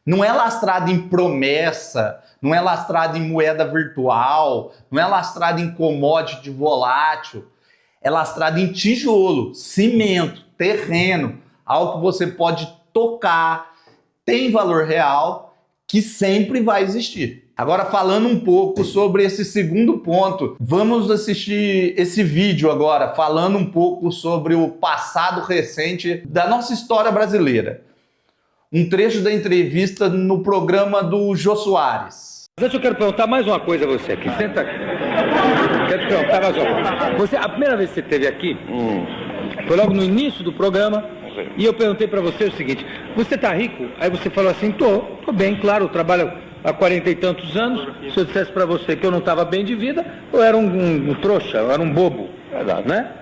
Não é lastrado em promessa, não é lastrado em moeda virtual, não é lastrado em commodity volátil, é lastrado em tijolo, cimento, terreno, algo que você pode tocar, tem valor real, que sempre vai existir. Agora, falando um pouco sobre esse segundo ponto, vamos assistir esse vídeo agora, falando um pouco sobre o passado recente da nossa história brasileira. Um trecho da entrevista no programa do Jô Soares. Antes eu quero perguntar mais uma coisa a você aqui. Senta aqui. Quero perguntar mais uma coisa. A primeira vez que você esteve aqui, foi logo no início do programa, e eu perguntei para você o seguinte: você tá rico? Aí você falou assim: tô bem, claro, eu trabalho há 40 e tantos anos. Se eu dissesse para você que eu não estava bem de vida, eu era um trouxa, eu era um bobo. Verdade, né?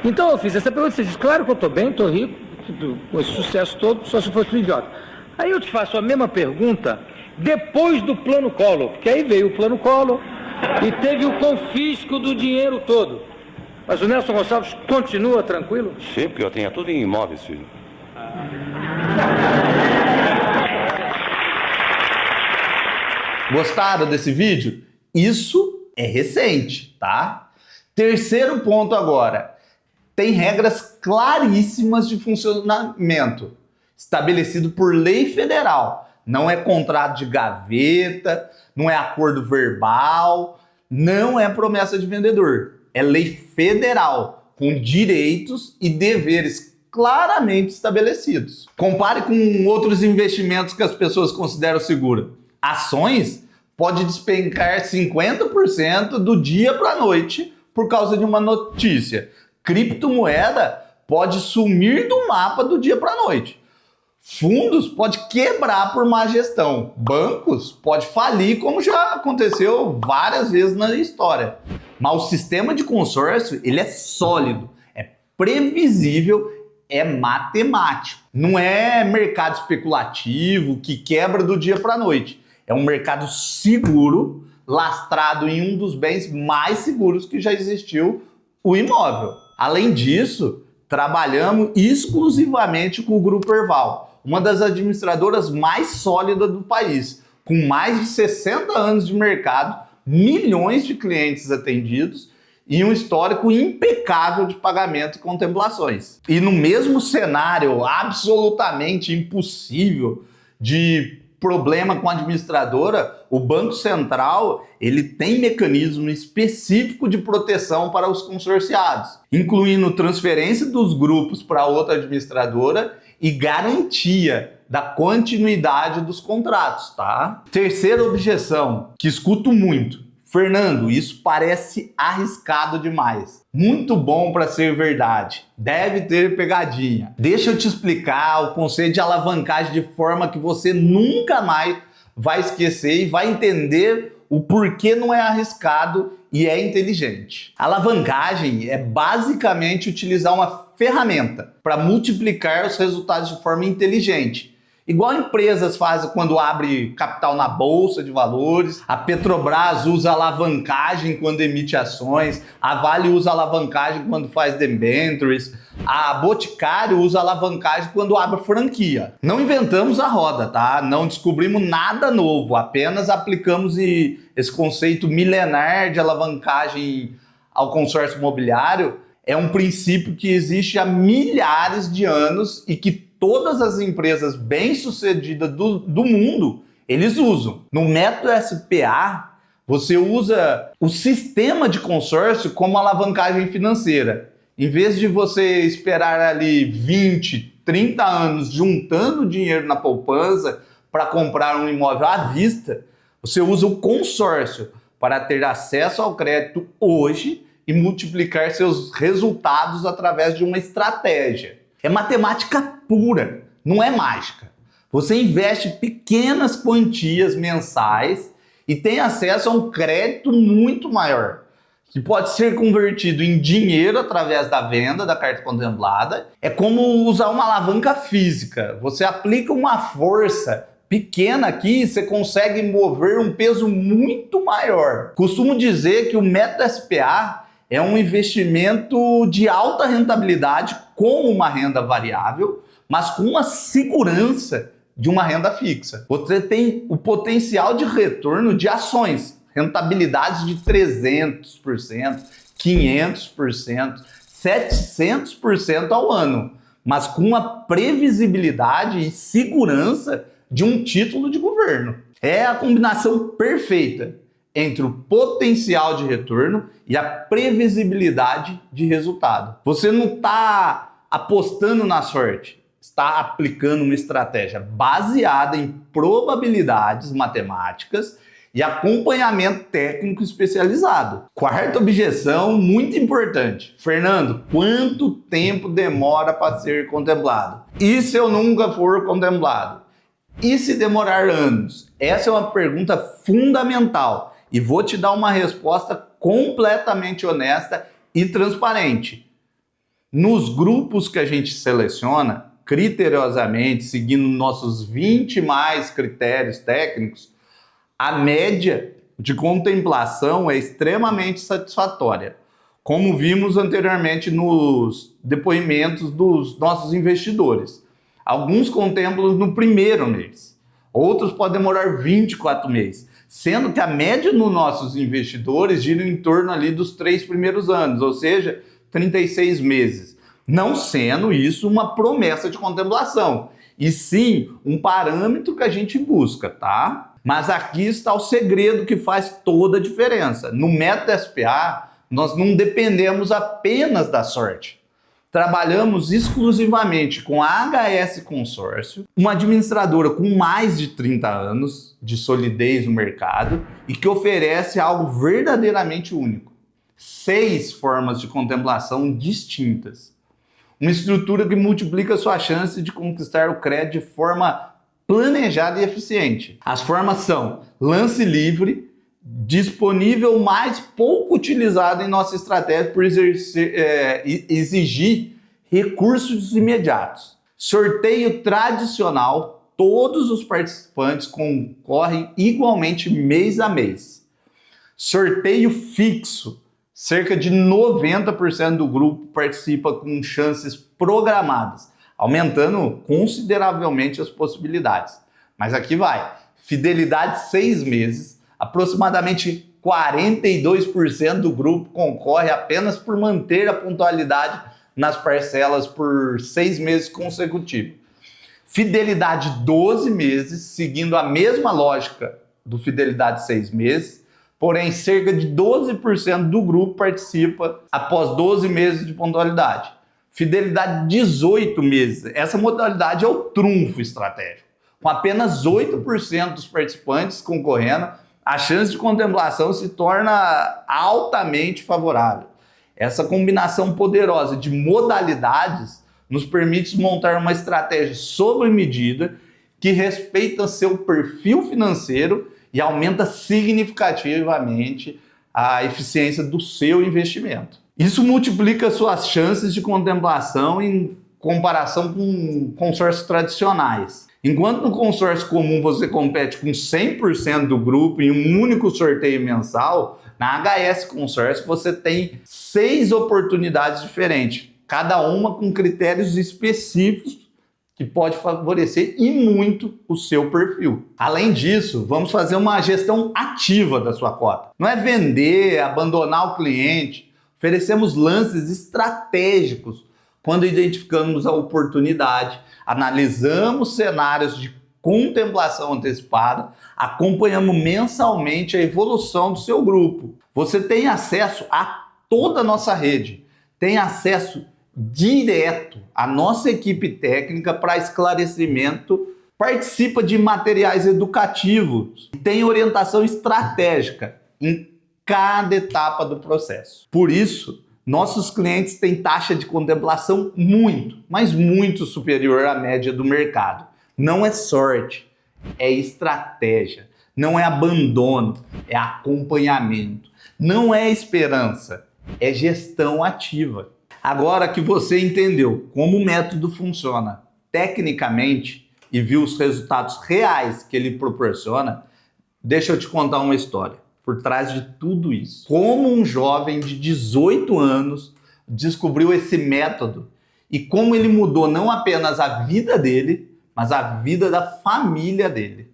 Então eu fiz essa pergunta, você disse: claro que eu tô bem, tô rico, com esse sucesso todo, só se fosse um idiota. Aí eu te faço a mesma pergunta depois do plano Collor, porque aí veio o plano Collor e teve o confisco do dinheiro todo. Mas o Nelson Gonçalves continua tranquilo? Sim, porque eu tenho tudo em imóveis, filho. Gostaram desse vídeo? Isso é recente, tá? Terceiro ponto agora. Tem regras claríssimas de funcionamento, estabelecido por lei federal. Não é contrato de gaveta, não é acordo verbal, não é promessa de vendedor. É lei federal, com direitos e deveres claramente estabelecidos. Compare com outros investimentos que as pessoas consideram seguros. Ações pode despencar 50% do dia para a noite por causa de uma notícia. Criptomoeda pode sumir do mapa do dia para a noite. Fundos pode quebrar por má gestão. Bancos pode falir, como já aconteceu várias vezes na história. Mas o sistema de consórcio, ele é sólido, é previsível, é matemático. Não é mercado especulativo que quebra do dia para a noite. É um mercado seguro, lastrado em um dos bens mais seguros que já existiu, o imóvel. Além disso, trabalhamos exclusivamente com o Grupo Erval, uma das administradoras mais sólidas do país, com mais de 60 anos de mercado, milhões de clientes atendidos e um histórico impecável de pagamento e contemplações. E no mesmo cenário absolutamente impossível de problema com a administradora, o Banco Central ele tem mecanismo específico de proteção para os consorciados, incluindo transferência dos grupos para outra administradora e garantia da continuidade dos contratos, tá? Terceira objeção, que escuto muito: Fernando, isso parece arriscado demais. Muito bom para ser verdade. Deve ter pegadinha. Deixa eu te explicar o conceito de alavancagem de forma que você nunca mais vai esquecer e vai entender o porquê não é arriscado e é inteligente. Alavancagem é basicamente utilizar uma ferramenta para multiplicar os resultados de forma inteligente. igual empresas fazem quando abre capital na bolsa de valores, a Petrobras usa alavancagem quando emite ações, a Vale usa alavancagem quando faz debentures, a Boticário usa alavancagem quando abre franquia. Não inventamos a roda, tá? Não descobrimos nada novo, apenas aplicamos esse conceito milenar de alavancagem ao consórcio imobiliário. É um princípio que existe há milhares de anos e que todas as empresas bem-sucedidas do mundo, eles usam. No método SPA, você usa o sistema de consórcio como alavancagem financeira. Em vez de você esperar ali 20, 30 anos juntando dinheiro na poupança para comprar um imóvel à vista, você usa o consórcio para ter acesso ao crédito hoje e multiplicar seus resultados através de uma estratégia. É matemática pura, não é mágica. Você investe pequenas quantias mensais e tem acesso a um crédito muito maior, que pode ser convertido em dinheiro através da venda da carta contemplada. É como usar uma alavanca física. Você aplica uma força pequena aqui, você consegue mover um peso muito maior. Costumo dizer que o método SPA é um investimento de alta rentabilidade com uma renda variável, mas com uma segurança de uma renda fixa. Você tem o potencial de retorno de ações, rentabilidades de 300%, 500%, 700% ao ano, mas com uma previsibilidade e segurança de um título de governo. É a combinação perfeita entre o potencial de retorno e a previsibilidade de resultado. Você não está apostando na sorte, está aplicando uma estratégia baseada em probabilidades matemáticas e acompanhamento técnico especializado. Quarta objeção, muito importante. Fernando, quanto tempo demora para ser contemplado? E se eu nunca for contemplado? E se demorar anos? Essa é uma pergunta fundamental. E vou te dar uma resposta completamente honesta e transparente. Nos grupos que a gente seleciona, criteriosamente, seguindo nossos 20 mais critérios técnicos, a média de contemplação é extremamente satisfatória, como vimos anteriormente nos depoimentos dos nossos investidores. Alguns contemplam no primeiro mês, outros podem demorar 24 meses. Sendo que a média dos nossos investidores gira em torno ali dos 3 primeiros anos, ou seja, 36 meses. Não sendo isso uma promessa de contemplação, e sim um parâmetro que a gente busca, tá? Mas aqui está o segredo que faz toda a diferença. No método SPA, nós não dependemos apenas da sorte. Trabalhamos exclusivamente com a HS Consórcio, uma administradora com mais de 30 anos de solidez no mercado e que oferece algo verdadeiramente único. 6 formas de contemplação distintas. Uma estrutura que multiplica sua chance de conquistar o crédito de forma planejada e eficiente. As formas são lance livre, disponível, mas pouco utilizado em nossa estratégia por exigir recursos imediatos. Sorteio tradicional, todos os participantes concorrem igualmente mês a mês. Sorteio fixo, cerca de 90% do grupo participa com chances programadas, aumentando consideravelmente as possibilidades. Mas aqui vai, fidelidade 6 meses, aproximadamente 42% do grupo concorre apenas por manter a pontualidade nas parcelas por 6 meses consecutivos. Fidelidade 12 meses, seguindo a mesma lógica do fidelidade 6 meses, porém cerca de 12% do grupo participa após 12 meses de pontualidade. Fidelidade 18 meses, essa modalidade é o trunfo estratégico. Com apenas 8% dos participantes concorrendo, a chance de contemplação se torna altamente favorável. Essa combinação poderosa de modalidades nos permite montar uma estratégia sob medida que respeita seu perfil financeiro e aumenta significativamente a eficiência do seu investimento. Isso multiplica suas chances de contemplação em comparação com consórcios tradicionais. Enquanto no consórcio comum você compete com 100% do grupo em um único sorteio mensal, na HS Consórcio você tem 6 oportunidades diferentes, cada uma com critérios específicos que pode favorecer e muito o seu perfil. Além disso, vamos fazer uma gestão ativa da sua cota. Não é vender, abandonar o cliente. Oferecemos lances estratégicos quando identificamos a oportunidade, analisamos cenários de contemplação antecipada, acompanhamos mensalmente a evolução do seu grupo. Você tem acesso a toda a nossa rede, tem acesso direto à nossa equipe técnica para esclarecimento, participa de materiais educativos, tem orientação estratégica em cada etapa do processo. Por isso, nossos clientes têm taxa de contemplação muito, mas muito superior à média do mercado. Não é sorte, é estratégia. Não é abandono, é acompanhamento. Não é esperança, é gestão ativa. Agora que você entendeu como o método funciona tecnicamente e viu os resultados reais que ele proporciona, deixa eu te contar uma história por trás de tudo isso. Como um jovem de 18 anos descobriu esse método e como ele mudou não apenas a vida dele, mas a vida da família dele,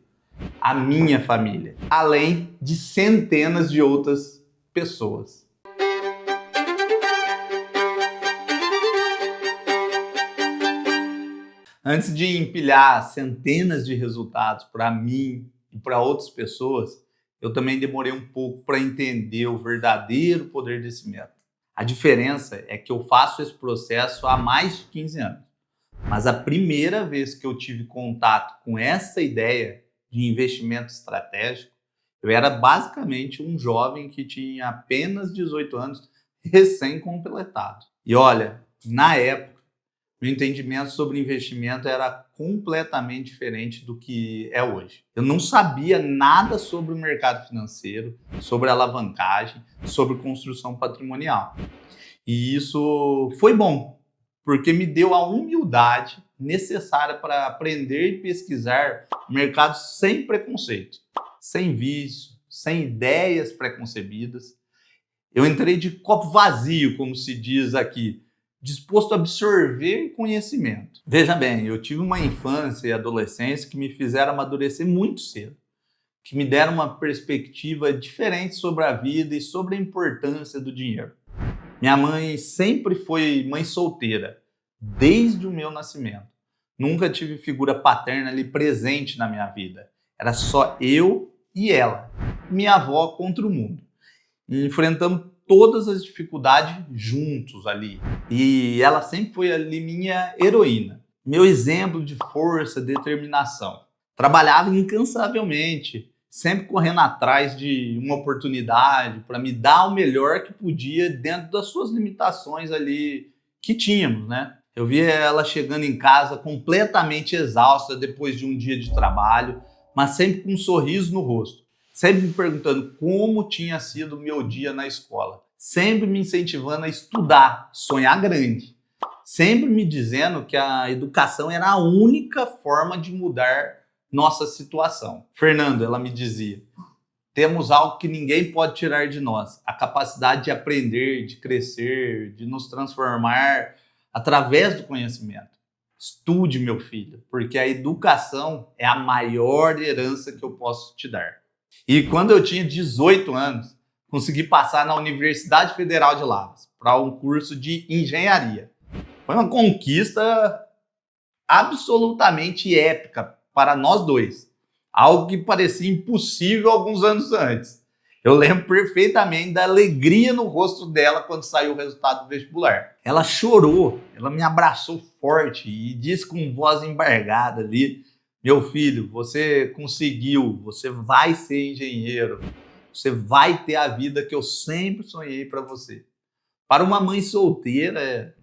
a minha família, além de centenas de outras pessoas. Antes de empilhar centenas de resultados para mim e para outras pessoas, eu também demorei um pouco para entender o verdadeiro poder desse método. A diferença é que eu faço esse processo há mais de 15 anos. Mas a primeira vez que eu tive contato com essa ideia de investimento estratégico, eu era basicamente um jovem que tinha apenas 18 anos, recém-completado. E olha, na época, meu entendimento sobre investimento era completamente diferente do que é hoje. Eu não sabia nada sobre o mercado financeiro, sobre alavancagem, sobre construção patrimonial. E isso foi bom, porque me deu a humildade necessária para aprender e pesquisar o mercado sem preconceito, sem vício, sem ideias preconcebidas. Eu entrei de copo vazio, como se diz aqui, disposto a absorver conhecimento. Veja bem, eu tive uma infância e adolescência que me fizeram amadurecer muito cedo, que me deram uma perspectiva diferente sobre a vida e sobre a importância do dinheiro. Minha mãe sempre foi mãe solteira, desde o meu nascimento. Nunca tive figura paterna ali presente na minha vida. Era só eu e ela, minha avó contra o mundo. E enfrentamos todas as dificuldades juntos ali. E ela sempre foi ali minha heroína, meu exemplo de força, determinação. Trabalhava incansavelmente, sempre correndo atrás de uma oportunidade para me dar o melhor que podia dentro das suas limitações ali que tínhamos, né? Eu via ela chegando em casa completamente exausta depois de um dia de trabalho, mas sempre com um sorriso no rosto. Sempre me perguntando como tinha sido o meu dia na escola. Sempre me incentivando a estudar, sonhar grande. Sempre me dizendo que a educação era a única forma de mudar nossa situação. Fernando, ela me dizia, temos algo que ninguém pode tirar de nós. A capacidade de aprender, de crescer, de nos transformar através do conhecimento. Estude, meu filho, porque a educação é a maior herança que eu posso te dar. E quando eu tinha 18 anos, consegui passar na Universidade Federal de Lavras para um curso de engenharia. Foi uma conquista absolutamente épica para nós dois. Algo que parecia impossível alguns anos antes. Eu lembro perfeitamente da alegria no rosto dela quando saiu o resultado do vestibular. Ela chorou, ela me abraçou forte e disse com voz embargada ali, meu filho, você conseguiu, você vai ser engenheiro, você vai ter a vida que eu sempre sonhei para você. Para uma mãe solteira,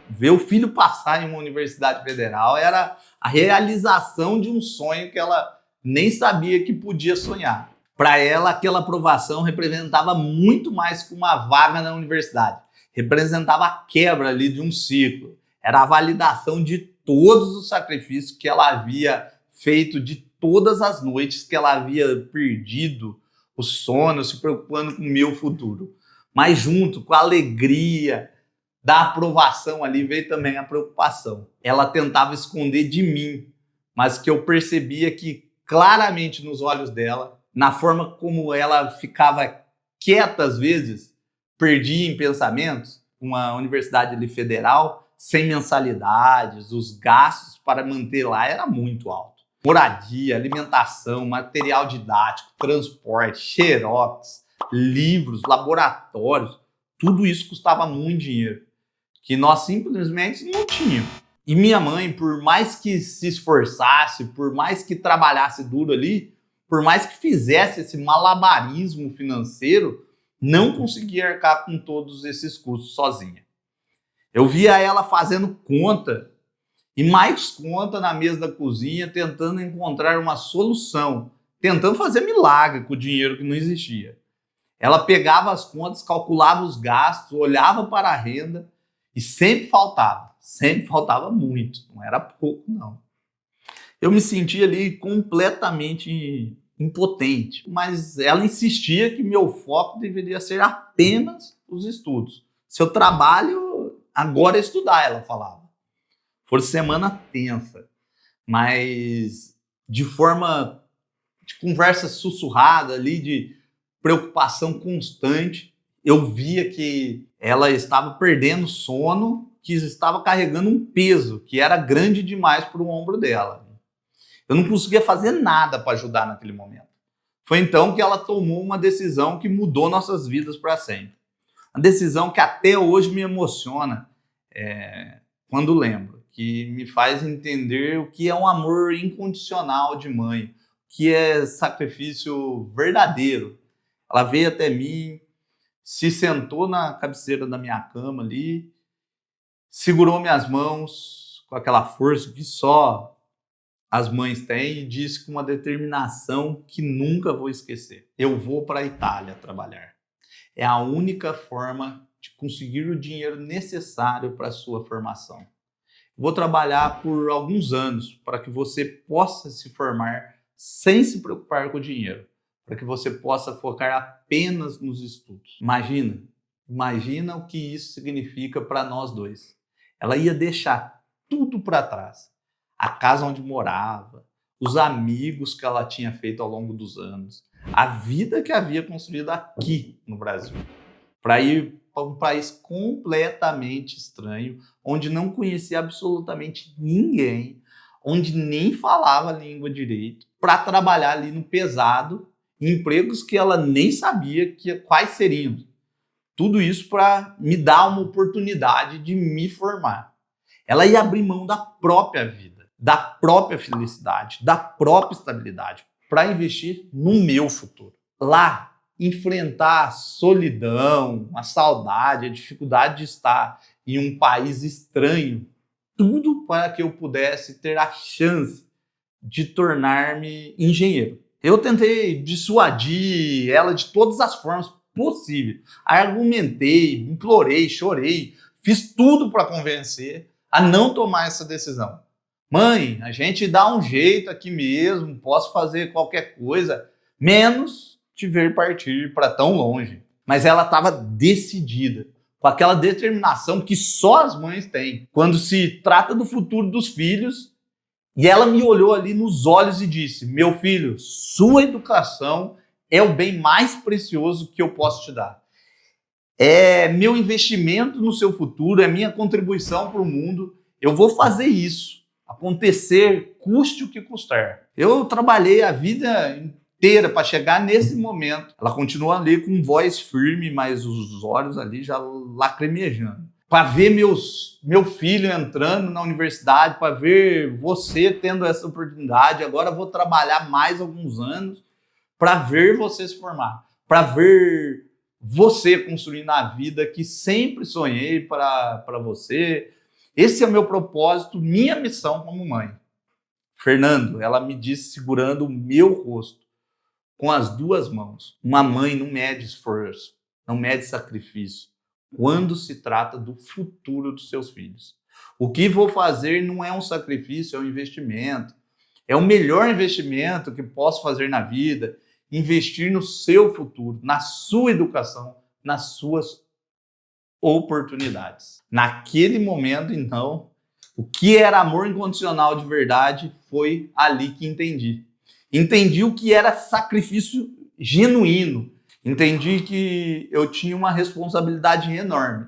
ver o filho passar em uma universidade federal era a realização de um sonho que ela nem sabia que podia sonhar. Para ela, aquela aprovação representava muito mais que uma vaga na universidade. Representava a quebra ali de um ciclo. Era a validação de todos os sacrifícios que ela havia feito de todas as noites que ela havia perdido o sono, se preocupando com o meu futuro. Mas junto com a alegria da aprovação ali veio também a preocupação. Ela tentava esconder de mim, mas que eu percebia que claramente nos olhos dela, na forma como ela ficava quieta às vezes, perdia em pensamentos. Uma universidade ali federal, sem mensalidades, os gastos para manter lá era muito alto. Moradia, alimentação, material didático, transporte, xerox, livros, laboratórios, tudo isso custava muito dinheiro, que nós simplesmente não tínhamos. E minha mãe, por mais que se esforçasse, por mais que trabalhasse duro ali, por mais que fizesse esse malabarismo financeiro, não conseguia arcar com todos esses custos sozinha. Eu via ela fazendo conta e mais conta na mesa da cozinha, tentando encontrar uma solução, tentando fazer milagre com o dinheiro que não existia. Ela pegava as contas, calculava os gastos, olhava para a renda e sempre faltava muito, não era pouco não. Eu me sentia ali completamente impotente, mas ela insistia que meu foco deveria ser apenas os estudos. Seu trabalho agora é estudar, ela falava. Foi semana tensa, mas de forma de conversa sussurrada ali, de preocupação constante, eu via que ela estava perdendo sono, que estava carregando um peso que era grande demais para o ombro dela. Eu não conseguia fazer nada para ajudar naquele momento. Foi então que ela tomou uma decisão que mudou nossas vidas para sempre. Uma decisão que até hoje me emociona quando lembro, que me faz entender o que é um amor incondicional de mãe, o que é sacrifício verdadeiro. Ela veio até mim, se sentou na cabeceira da minha cama ali, segurou minhas mãos com aquela força que só as mães têm e disse com uma determinação que nunca vou esquecer: eu vou para a Itália trabalhar. É a única forma de conseguir o dinheiro necessário para a sua formação. Vou trabalhar por alguns anos para que você possa se formar sem se preocupar com o dinheiro, para que você possa focar apenas nos estudos. Imagina o que isso significa para nós dois. Ela ia deixar tudo para trás. A casa onde morava, os amigos que ela tinha feito ao longo dos anos, a vida que havia construído aqui no Brasil, para ir para um país completamente estranho, onde não conhecia absolutamente ninguém, onde nem falava a língua direito, para trabalhar ali no pesado, em empregos que ela nem sabia quais seriam. Tudo isso para me dar uma oportunidade de me formar. Ela ia abrir mão da própria vida, da própria felicidade, da própria estabilidade, para investir no meu futuro. Lá, enfrentar a solidão, a saudade, a dificuldade de estar em um país estranho, tudo para que eu pudesse ter a chance de tornar-me engenheiro. Eu tentei dissuadir ela de todas as formas possíveis. Argumentei, implorei, chorei, fiz tudo para convencer a não tomar essa decisão. Mãe, a gente dá um jeito aqui mesmo, posso fazer qualquer coisa, menos te ver partir para tão longe. Mas ela estava decidida, com aquela determinação que só as mães têm quando se trata do futuro dos filhos. E ela me olhou ali nos olhos e disse: meu filho, sua educação é o bem mais precioso que eu posso te dar. É meu investimento no seu futuro, é minha contribuição para o mundo. Eu vou fazer isso acontecer, custe o que custar. Eu trabalhei a vida inteira para chegar nesse momento. Ela continua ali com voz firme, mas os olhos ali já lacrimejando. Para ver meu filho entrando na universidade, para ver você tendo essa oportunidade. Agora eu vou trabalhar mais alguns anos para ver você se formar, para ver você construindo a vida que sempre sonhei para você. Esse é o meu propósito, minha missão como mãe. Fernando, ela me disse segurando o meu rosto com as duas mãos: uma mãe não mede esforço, não mede sacrifício quando se trata do futuro dos seus filhos. O que vou fazer não é um sacrifício, é um investimento. É o melhor investimento que posso fazer na vida, investir no seu futuro, na sua educação, nas suas oportunidades. Naquele momento, então, o que era amor incondicional de verdade foi ali que entendi. Entendi o que era sacrifício genuíno. Entendi que eu tinha uma responsabilidade enorme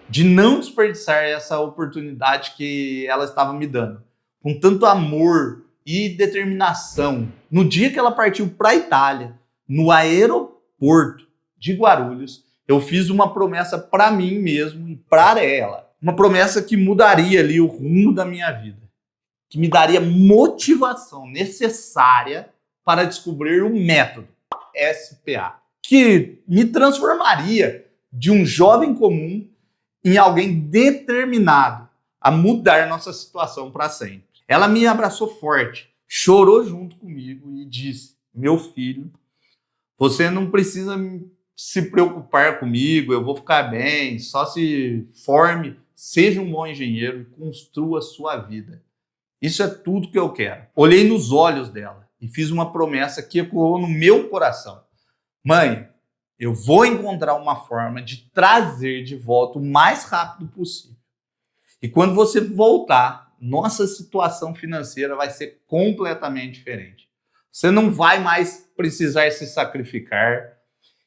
de não desperdiçar essa oportunidade que ela estava me dando. Com tanto amor e determinação. No dia que ela partiu para a Itália, no aeroporto de Guarulhos, eu fiz uma promessa para mim mesmo e para ela. Uma promessa que mudaria ali o rumo da minha vida. Que me daria motivação necessária para descobrir o método SPA. Que me transformaria de um jovem comum em alguém determinado a mudar nossa situação para sempre. Ela me abraçou forte, chorou junto comigo e disse: meu filho, você não precisa se preocupar comigo, eu vou ficar bem, só se forme, seja um bom engenheiro e construa a sua vida. Isso é tudo que eu quero. Olhei nos olhos dela e fiz uma promessa que ecoou no meu coração. Mãe, eu vou encontrar uma forma de trazer de volta o mais rápido possível. E quando você voltar, nossa situação financeira vai ser completamente diferente. Você não vai mais precisar se sacrificar.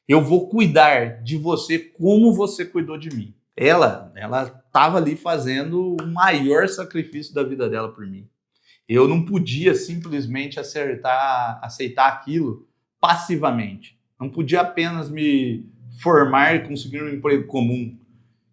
Eu vou cuidar de você como você cuidou de mim. Ela estava ali fazendo o maior sacrifício da vida dela por mim. Eu não podia simplesmente aceitar aquilo passivamente. Não podia apenas me formar e conseguir um emprego comum.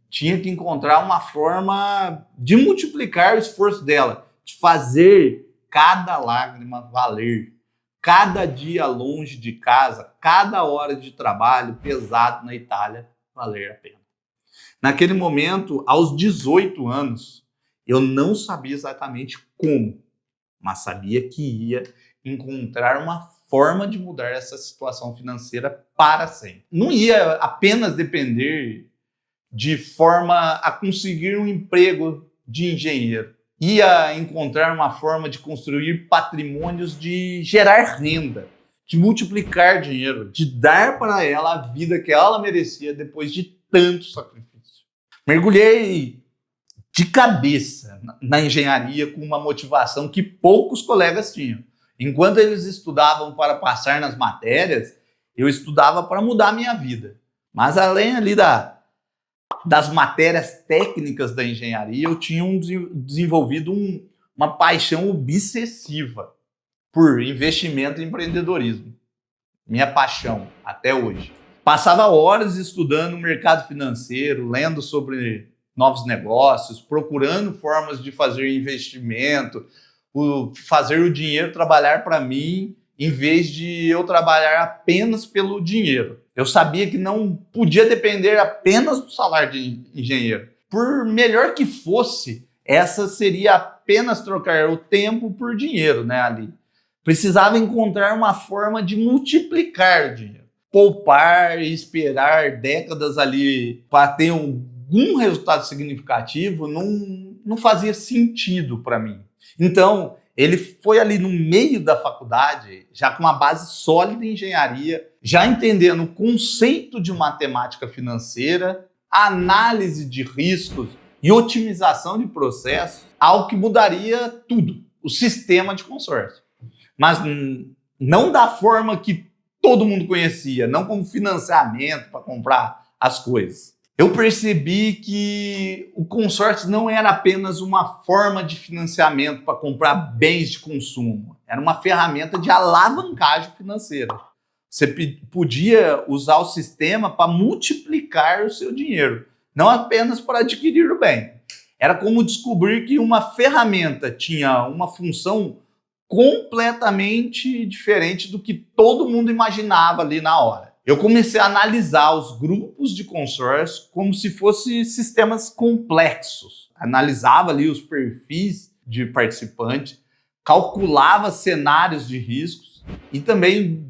Tinha que encontrar uma forma de multiplicar o esforço dela, de fazer cada lágrima valer. Cada dia longe de casa, cada hora de trabalho pesado na Itália valer a pena. Naquele momento, aos 18 anos, eu não sabia exatamente como, mas sabia que ia encontrar uma forma de mudar essa situação financeira para sempre. Não ia apenas depender de forma a conseguir um emprego de engenheiro. Ia encontrar uma forma de construir patrimônios, de gerar renda, de multiplicar dinheiro, de dar para ela a vida que ela merecia depois de tanto sacrifício. Mergulhei de cabeça na engenharia com uma motivação que poucos colegas tinham. Enquanto eles estudavam para passar nas matérias, eu estudava para mudar a minha vida. Mas além ali das matérias técnicas da engenharia, eu tinha desenvolvido uma paixão obsessiva por investimento e empreendedorismo. Minha paixão até hoje. Passava horas estudando o mercado financeiro, lendo sobre novos negócios, procurando formas de fazer investimento, fazer o dinheiro trabalhar para mim, em vez de eu trabalhar apenas pelo dinheiro. Eu sabia que não podia depender apenas do salário de engenheiro. Por melhor que fosse, essa seria apenas trocar o tempo por dinheiro, né, ali. Precisava encontrar uma forma de multiplicar o dinheiro. Poupar e esperar décadas ali para ter algum resultado significativo não fazia sentido para mim. Então, ele foi ali no meio da faculdade, já com uma base sólida em engenharia, já entendendo o conceito de matemática financeira, análise de riscos e otimização de processos, algo que mudaria tudo, o sistema de consórcio. Mas não da forma que todo mundo conhecia, não como financiamento para comprar as coisas. Eu percebi que o consórcio não era apenas uma forma de financiamento para comprar bens de consumo. Era uma ferramenta de alavancagem financeira. Você podia usar o sistema para multiplicar o seu dinheiro, não apenas para adquirir o bem. Era como descobrir que uma ferramenta tinha uma função completamente diferente do que todo mundo imaginava ali na hora. Eu comecei a analisar os grupos de consórcio como se fossem sistemas complexos. Analisava ali os perfis de participante, calculava cenários de riscos e também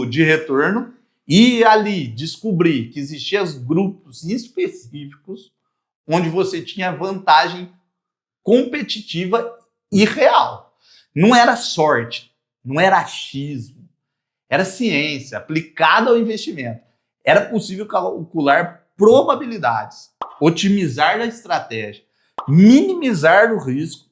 de retorno, e ali descobri que existiam grupos específicos onde você tinha vantagem competitiva e real. Não era sorte, não era achismo, era ciência aplicada ao investimento. Era possível calcular probabilidades, otimizar a estratégia, minimizar o risco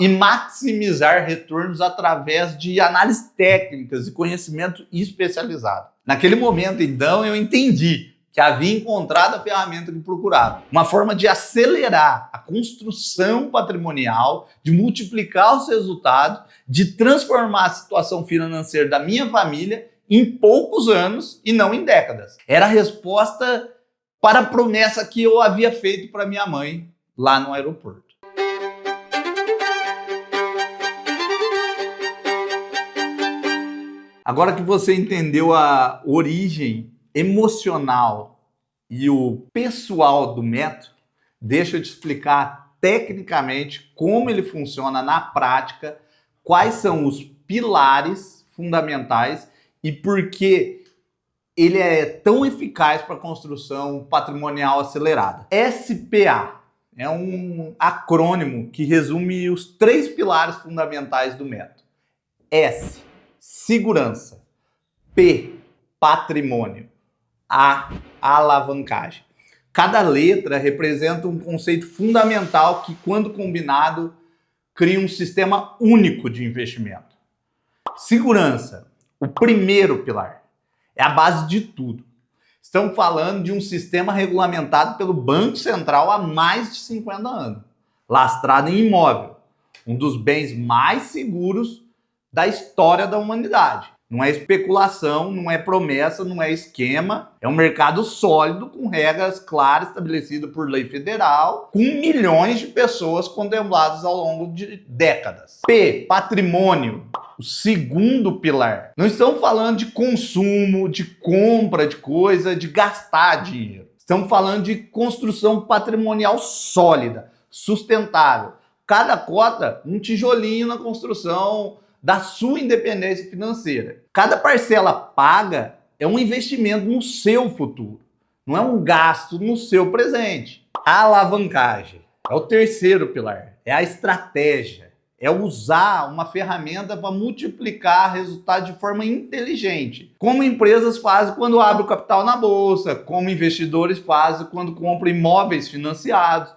e maximizar retornos através de análises técnicas e conhecimento especializado. Naquele momento, então, eu entendi que havia encontrado a ferramenta que procurava. Uma forma de acelerar a construção patrimonial, de multiplicar os resultados, de transformar a situação financeira da minha família em poucos anos e não em décadas. Era a resposta para a promessa que eu havia feito para minha mãe lá no aeroporto. Agora que você entendeu a origem emocional e o pessoal do método, deixa eu te explicar tecnicamente como ele funciona na prática, quais são os pilares fundamentais e por que ele é tão eficaz para a construção patrimonial acelerada. SPA é um acrônimo que resume os 3 pilares fundamentais do método. S, segurança. P, patrimônio. A, alavancagem. Cada letra representa um conceito fundamental que, quando combinado, cria um sistema único de investimento. Segurança, o primeiro pilar, é a base de tudo. Estamos falando de um sistema regulamentado pelo Banco Central há mais de 50 anos, lastrado em imóvel, um dos bens mais seguros da história da humanidade. Não é especulação, não é promessa, não é esquema. É um mercado sólido, com regras claras estabelecidas por lei federal, com milhões de pessoas contempladas ao longo de décadas. P, patrimônio, o segundo pilar. Não estamos falando de consumo, de compra de coisa, de gastar dinheiro. Estamos falando de construção patrimonial sólida, sustentável. Cada cota, um tijolinho na construção da sua independência financeira. Cada parcela paga é um investimento no seu futuro, não é um gasto no seu presente. A alavancagem é o terceiro pilar, é a estratégia, é usar uma ferramenta para multiplicar resultados de forma inteligente, como empresas fazem quando abrem o capital na bolsa, como investidores fazem quando compram imóveis financiados.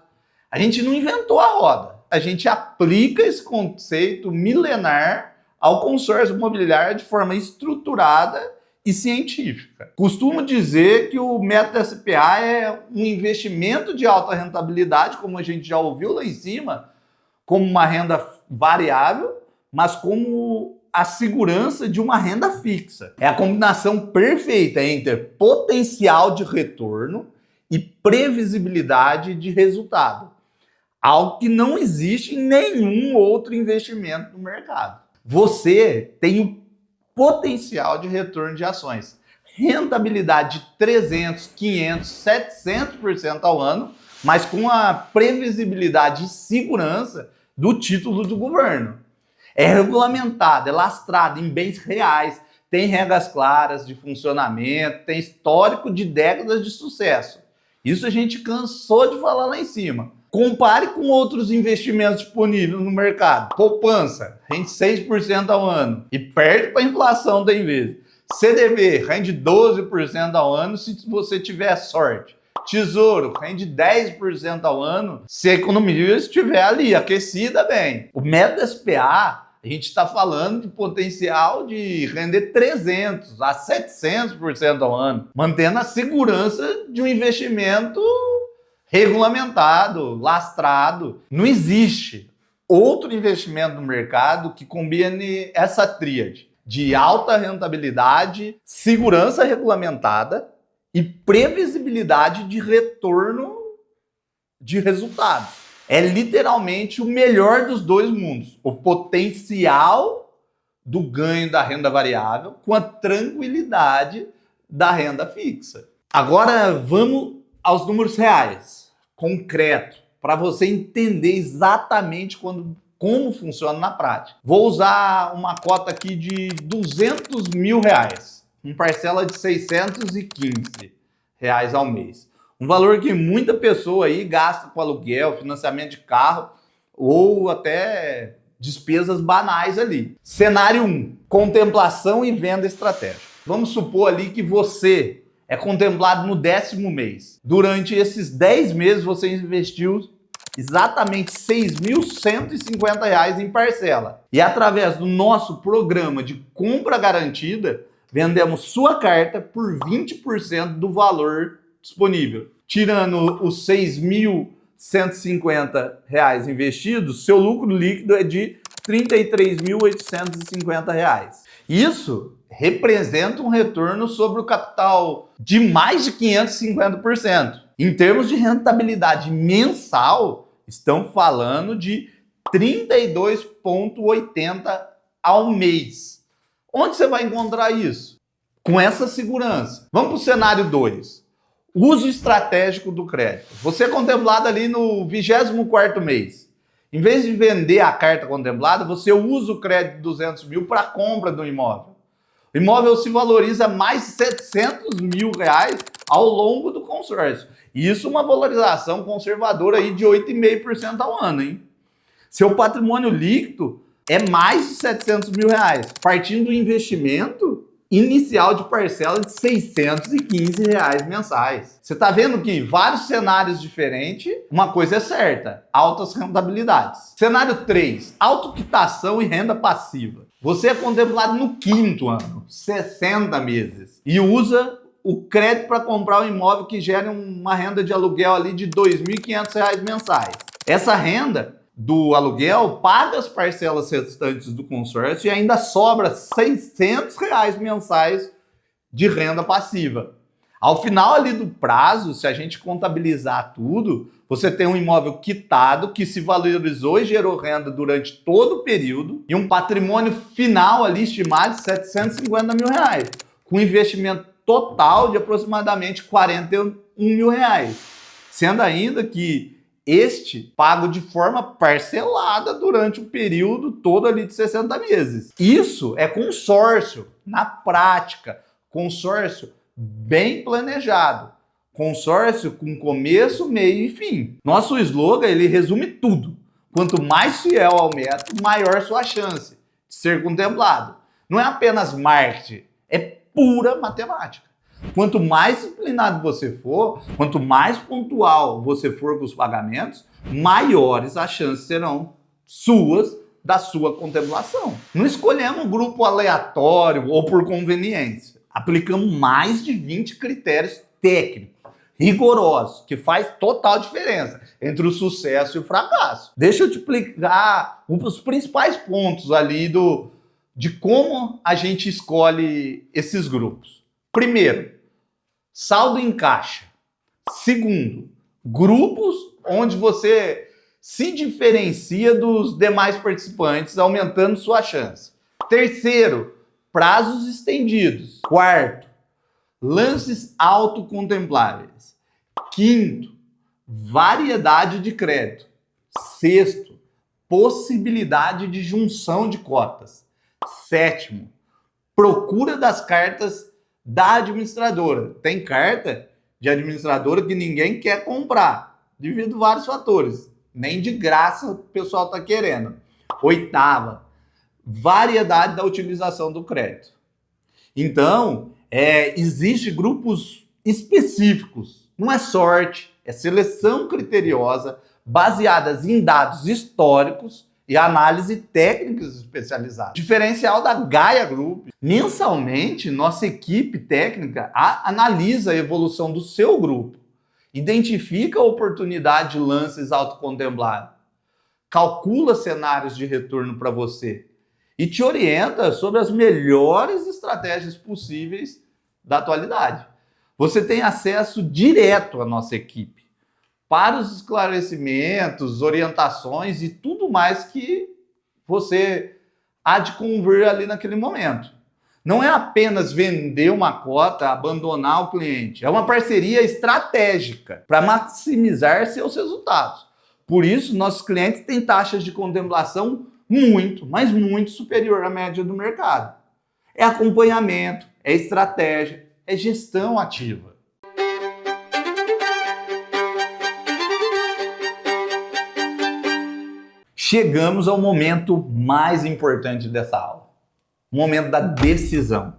A gente não inventou a roda, a gente aplica esse conceito milenar ao consórcio imobiliário de forma estruturada e científica. Costumo dizer que o método SPA é um investimento de alta rentabilidade, como a gente já ouviu lá em cima, como uma renda variável, mas como a segurança de uma renda fixa. É a combinação perfeita entre potencial de retorno e previsibilidade de resultado. Algo que não existe em nenhum outro investimento no mercado. Você tem o potencial de retorno de ações. Rentabilidade de 300, 500, 700% ao ano, mas com a previsibilidade e segurança do título do governo. É regulamentado, é lastrado em bens reais, tem regras claras de funcionamento, tem histórico de décadas de sucesso. Isso a gente cansou de falar lá em cima. Compare com outros investimentos disponíveis no mercado. Poupança, rende 6% ao ano e perde para a inflação da vez. CDB, rende 12% ao ano se você tiver sorte. Tesouro, rende 10% ao ano se a economia estiver ali, aquecida bem. O método SPA, a gente está falando de potencial de render 300% a 700% ao ano, mantendo a segurança de um investimento regulamentado, lastrado. Não existe outro investimento no mercado que combine essa tríade de alta rentabilidade, segurança regulamentada e previsibilidade de retorno de resultados. É literalmente o melhor dos dois mundos. O potencial do ganho da renda variável com a tranquilidade da renda fixa. Agora vamos aos números reais, concreto, para você entender exatamente como funciona na prática. Vou usar uma cota aqui de R$200 mil, uma parcela de R$615 ao mês. Um valor que muita pessoa aí gasta com aluguel, financiamento de carro ou até despesas banais ali. Cenário 1, contemplação e venda estratégica. Vamos supor ali que você é contemplado no 10º mês. Durante esses 10 meses você investiu exatamente R$ 6.150 em parcela. E através do nosso programa de compra garantida, vendemos sua carta por 20% do valor disponível. Tirando os R$ 6.150 investidos, seu lucro líquido é de R$ 33.850. Isso representa um retorno sobre o capital de mais de 550%. Em termos de rentabilidade mensal, estão falando de 32,80 ao mês. Onde você vai encontrar isso? Com essa segurança. Vamos para o cenário 2. Uso estratégico do crédito. Você é contemplado ali no 24º mês. Em vez de vender a carta contemplada, você usa o crédito de 200 mil para a compra do imóvel. O imóvel se valoriza mais de 700 mil reais ao longo do consórcio. Isso uma valorização conservadora aí de 8,5% ao ano, hein? Seu patrimônio líquido é mais de 700 mil reais, partindo do investimento inicial de parcela de R$ 615 mensais. Você está vendo que vários cenários diferentes, uma coisa é certa, altas rentabilidades. Cenário 3, autoquitação e renda passiva. Você é contemplado no 5º ano, 60 meses, e usa o crédito para comprar um imóvel que gere uma renda de aluguel ali de R$ 2.500 mensais. Essa renda do aluguel paga as parcelas restantes do consórcio e ainda sobra R$ 600 mensais de renda passiva. Ao final ali do prazo, se a gente contabilizar tudo, você tem um imóvel quitado que se valorizou e gerou renda durante todo o período e um patrimônio final ali estimado de R$ 750 mil, com investimento total de aproximadamente R$ 41 mil, sendo ainda que este pago de forma parcelada durante o período todo ali de 60 meses. Isso é consórcio, na prática, consórcio bem planejado, consórcio com começo, meio e fim. Nosso slogan, ele resume tudo. Quanto mais fiel ao método, maior sua chance de ser contemplado. Não é apenas marketing, é pura matemática. Quanto mais disciplinado você for, quanto mais pontual você for com os pagamentos, maiores as chances serão suas da sua contemplação. Não escolhemos um grupo aleatório ou por conveniência. Aplicamos mais de 20 critérios técnicos, rigorosos, que faz total diferença entre o sucesso e o fracasso. Deixa eu te explicar os principais pontos ali de como a gente escolhe esses grupos. Primeiro, saldo em caixa. Segundo, grupos onde você se diferencia dos demais participantes, aumentando sua chance. Terceiro, prazos estendidos. Quarto, lances autocontempláveis. Quinto, variedade de crédito. Sexto, possibilidade de junção de cotas. Sétimo, procura das cartas da administradora. Tem carta de administradora que ninguém quer comprar, devido a vários fatores. Nem de graça o pessoal está querendo. Oitava, variedade da utilização do crédito. Então, existem grupos específicos. Não é sorte, é seleção criteriosa, baseadas em dados históricos e análise técnicas especializadas. Diferencial da Gaia Group. Mensalmente, nossa equipe técnica analisa a evolução do seu grupo, identifica a oportunidade de lances autocontemplados, calcula cenários de retorno para você e te orienta sobre as melhores estratégias possíveis da atualidade. Você tem acesso direto à nossa equipe para os esclarecimentos, orientações e tudo mais que você há de conver ali naquele momento. Não é apenas vender uma cota, abandonar o cliente. É uma parceria estratégica para maximizar seus resultados. Por isso, nossos clientes têm taxas de contemplação muito, mas muito superior à média do mercado. É acompanhamento, é estratégia, é gestão ativa. Chegamos ao momento mais importante dessa aula. O momento da decisão,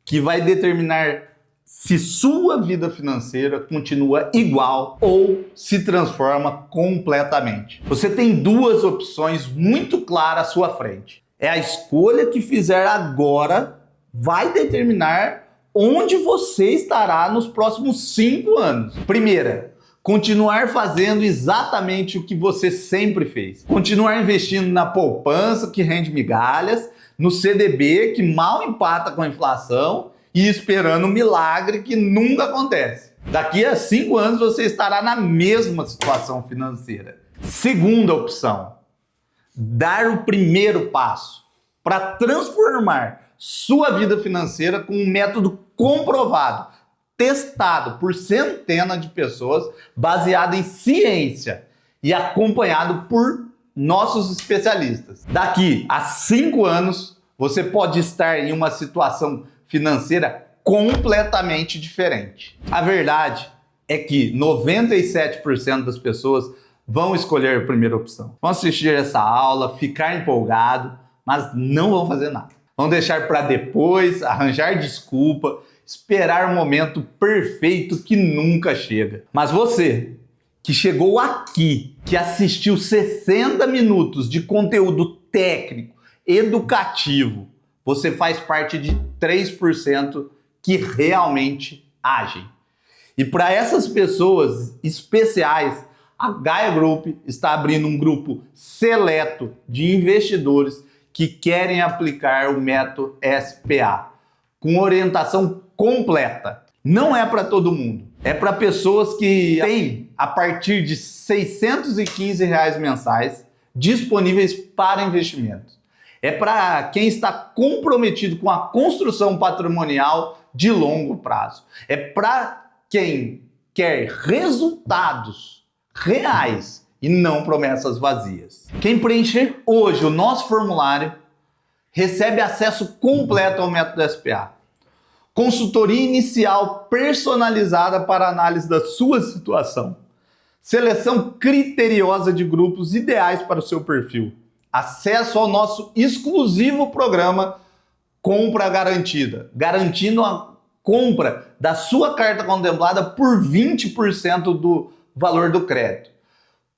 que vai determinar se sua vida financeira continua igual ou se transforma completamente. Você tem duas opções muito claras à sua frente. É a escolha que fizer agora vai determinar onde você estará nos próximos 5 anos. Primeira, continuar fazendo exatamente o que você sempre fez. Continuar investindo na poupança que rende migalhas, no CDB que mal empata com a inflação e esperando um milagre que nunca acontece. Daqui a 5 anos você estará na mesma situação financeira. Segunda opção, dar o primeiro passo para transformar sua vida financeira com um método comprovado, testado por centenas de pessoas, baseado em ciência e acompanhado por nossos especialistas. Daqui a 5 anos, você pode estar em uma situação financeira completamente diferente. A verdade é que 97% das pessoas vão escolher a primeira opção. Vão assistir essa aula, ficar empolgado, mas não vão fazer nada. Vão deixar para depois, arranjar desculpa, esperar o momento perfeito que nunca chega. Mas você, que chegou aqui, que assistiu 60 minutos de conteúdo técnico, educativo, você faz parte de 3% que realmente agem. E para essas pessoas especiais, a Gaia Group está abrindo um grupo seleto de investidores que querem aplicar o método SPA, com orientação completa. Não é para todo mundo. É para pessoas que têm a partir de R$ 615 mensais disponíveis para investimentos. É para quem está comprometido com a construção patrimonial de longo prazo. É para quem quer resultados reais e não promessas vazias. Quem preencher hoje o nosso formulário recebe acesso completo ao método SPA. Consultoria inicial personalizada para análise da sua situação. Seleção criteriosa de grupos ideais para o seu perfil. Acesso ao nosso exclusivo programa Compra Garantida, garantindo a compra da sua carta contemplada por 20% do valor do crédito.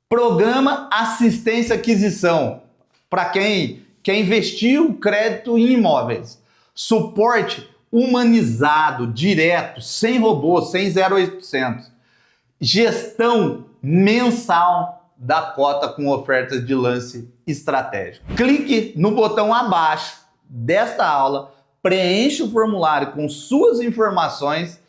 Programa Assistência Aquisição, para quem quer investir o crédito em imóveis. Suporte humanizado, direto, sem robô, sem 0800. Gestão mensal da cota com ofertas de lance estratégico. Clique no botão abaixo desta aula, preencha o formulário com suas informações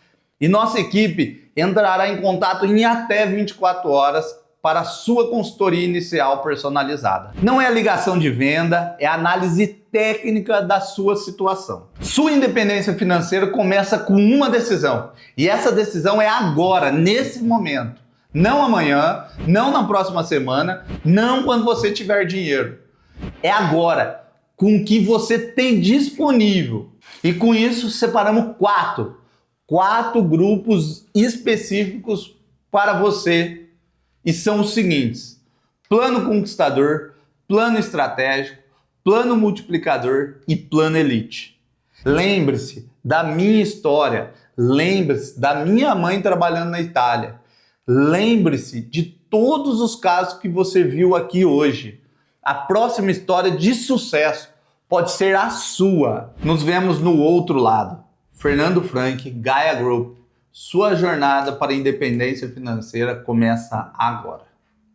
e nossa equipe entrará em contato em até 24 horas para a sua consultoria inicial personalizada. Não é ligação de venda, é análise técnica da sua situação. Sua independência financeira começa com uma decisão. E essa decisão é agora, nesse momento. Não amanhã, não na próxima semana, não quando você tiver dinheiro. É agora, com o que você tem disponível. E com isso separamos 4 grupos específicos para você. E são os seguintes: plano conquistador, plano estratégico, plano multiplicador e plano elite. Lembre-se da minha história, lembre-se da minha mãe trabalhando na Itália, lembre-se de todos os casos que você viu aqui hoje. A próxima história de sucesso pode ser a sua. Nos vemos no outro lado. Fernando Frank, Gaia Group. Sua jornada para a independência financeira começa agora.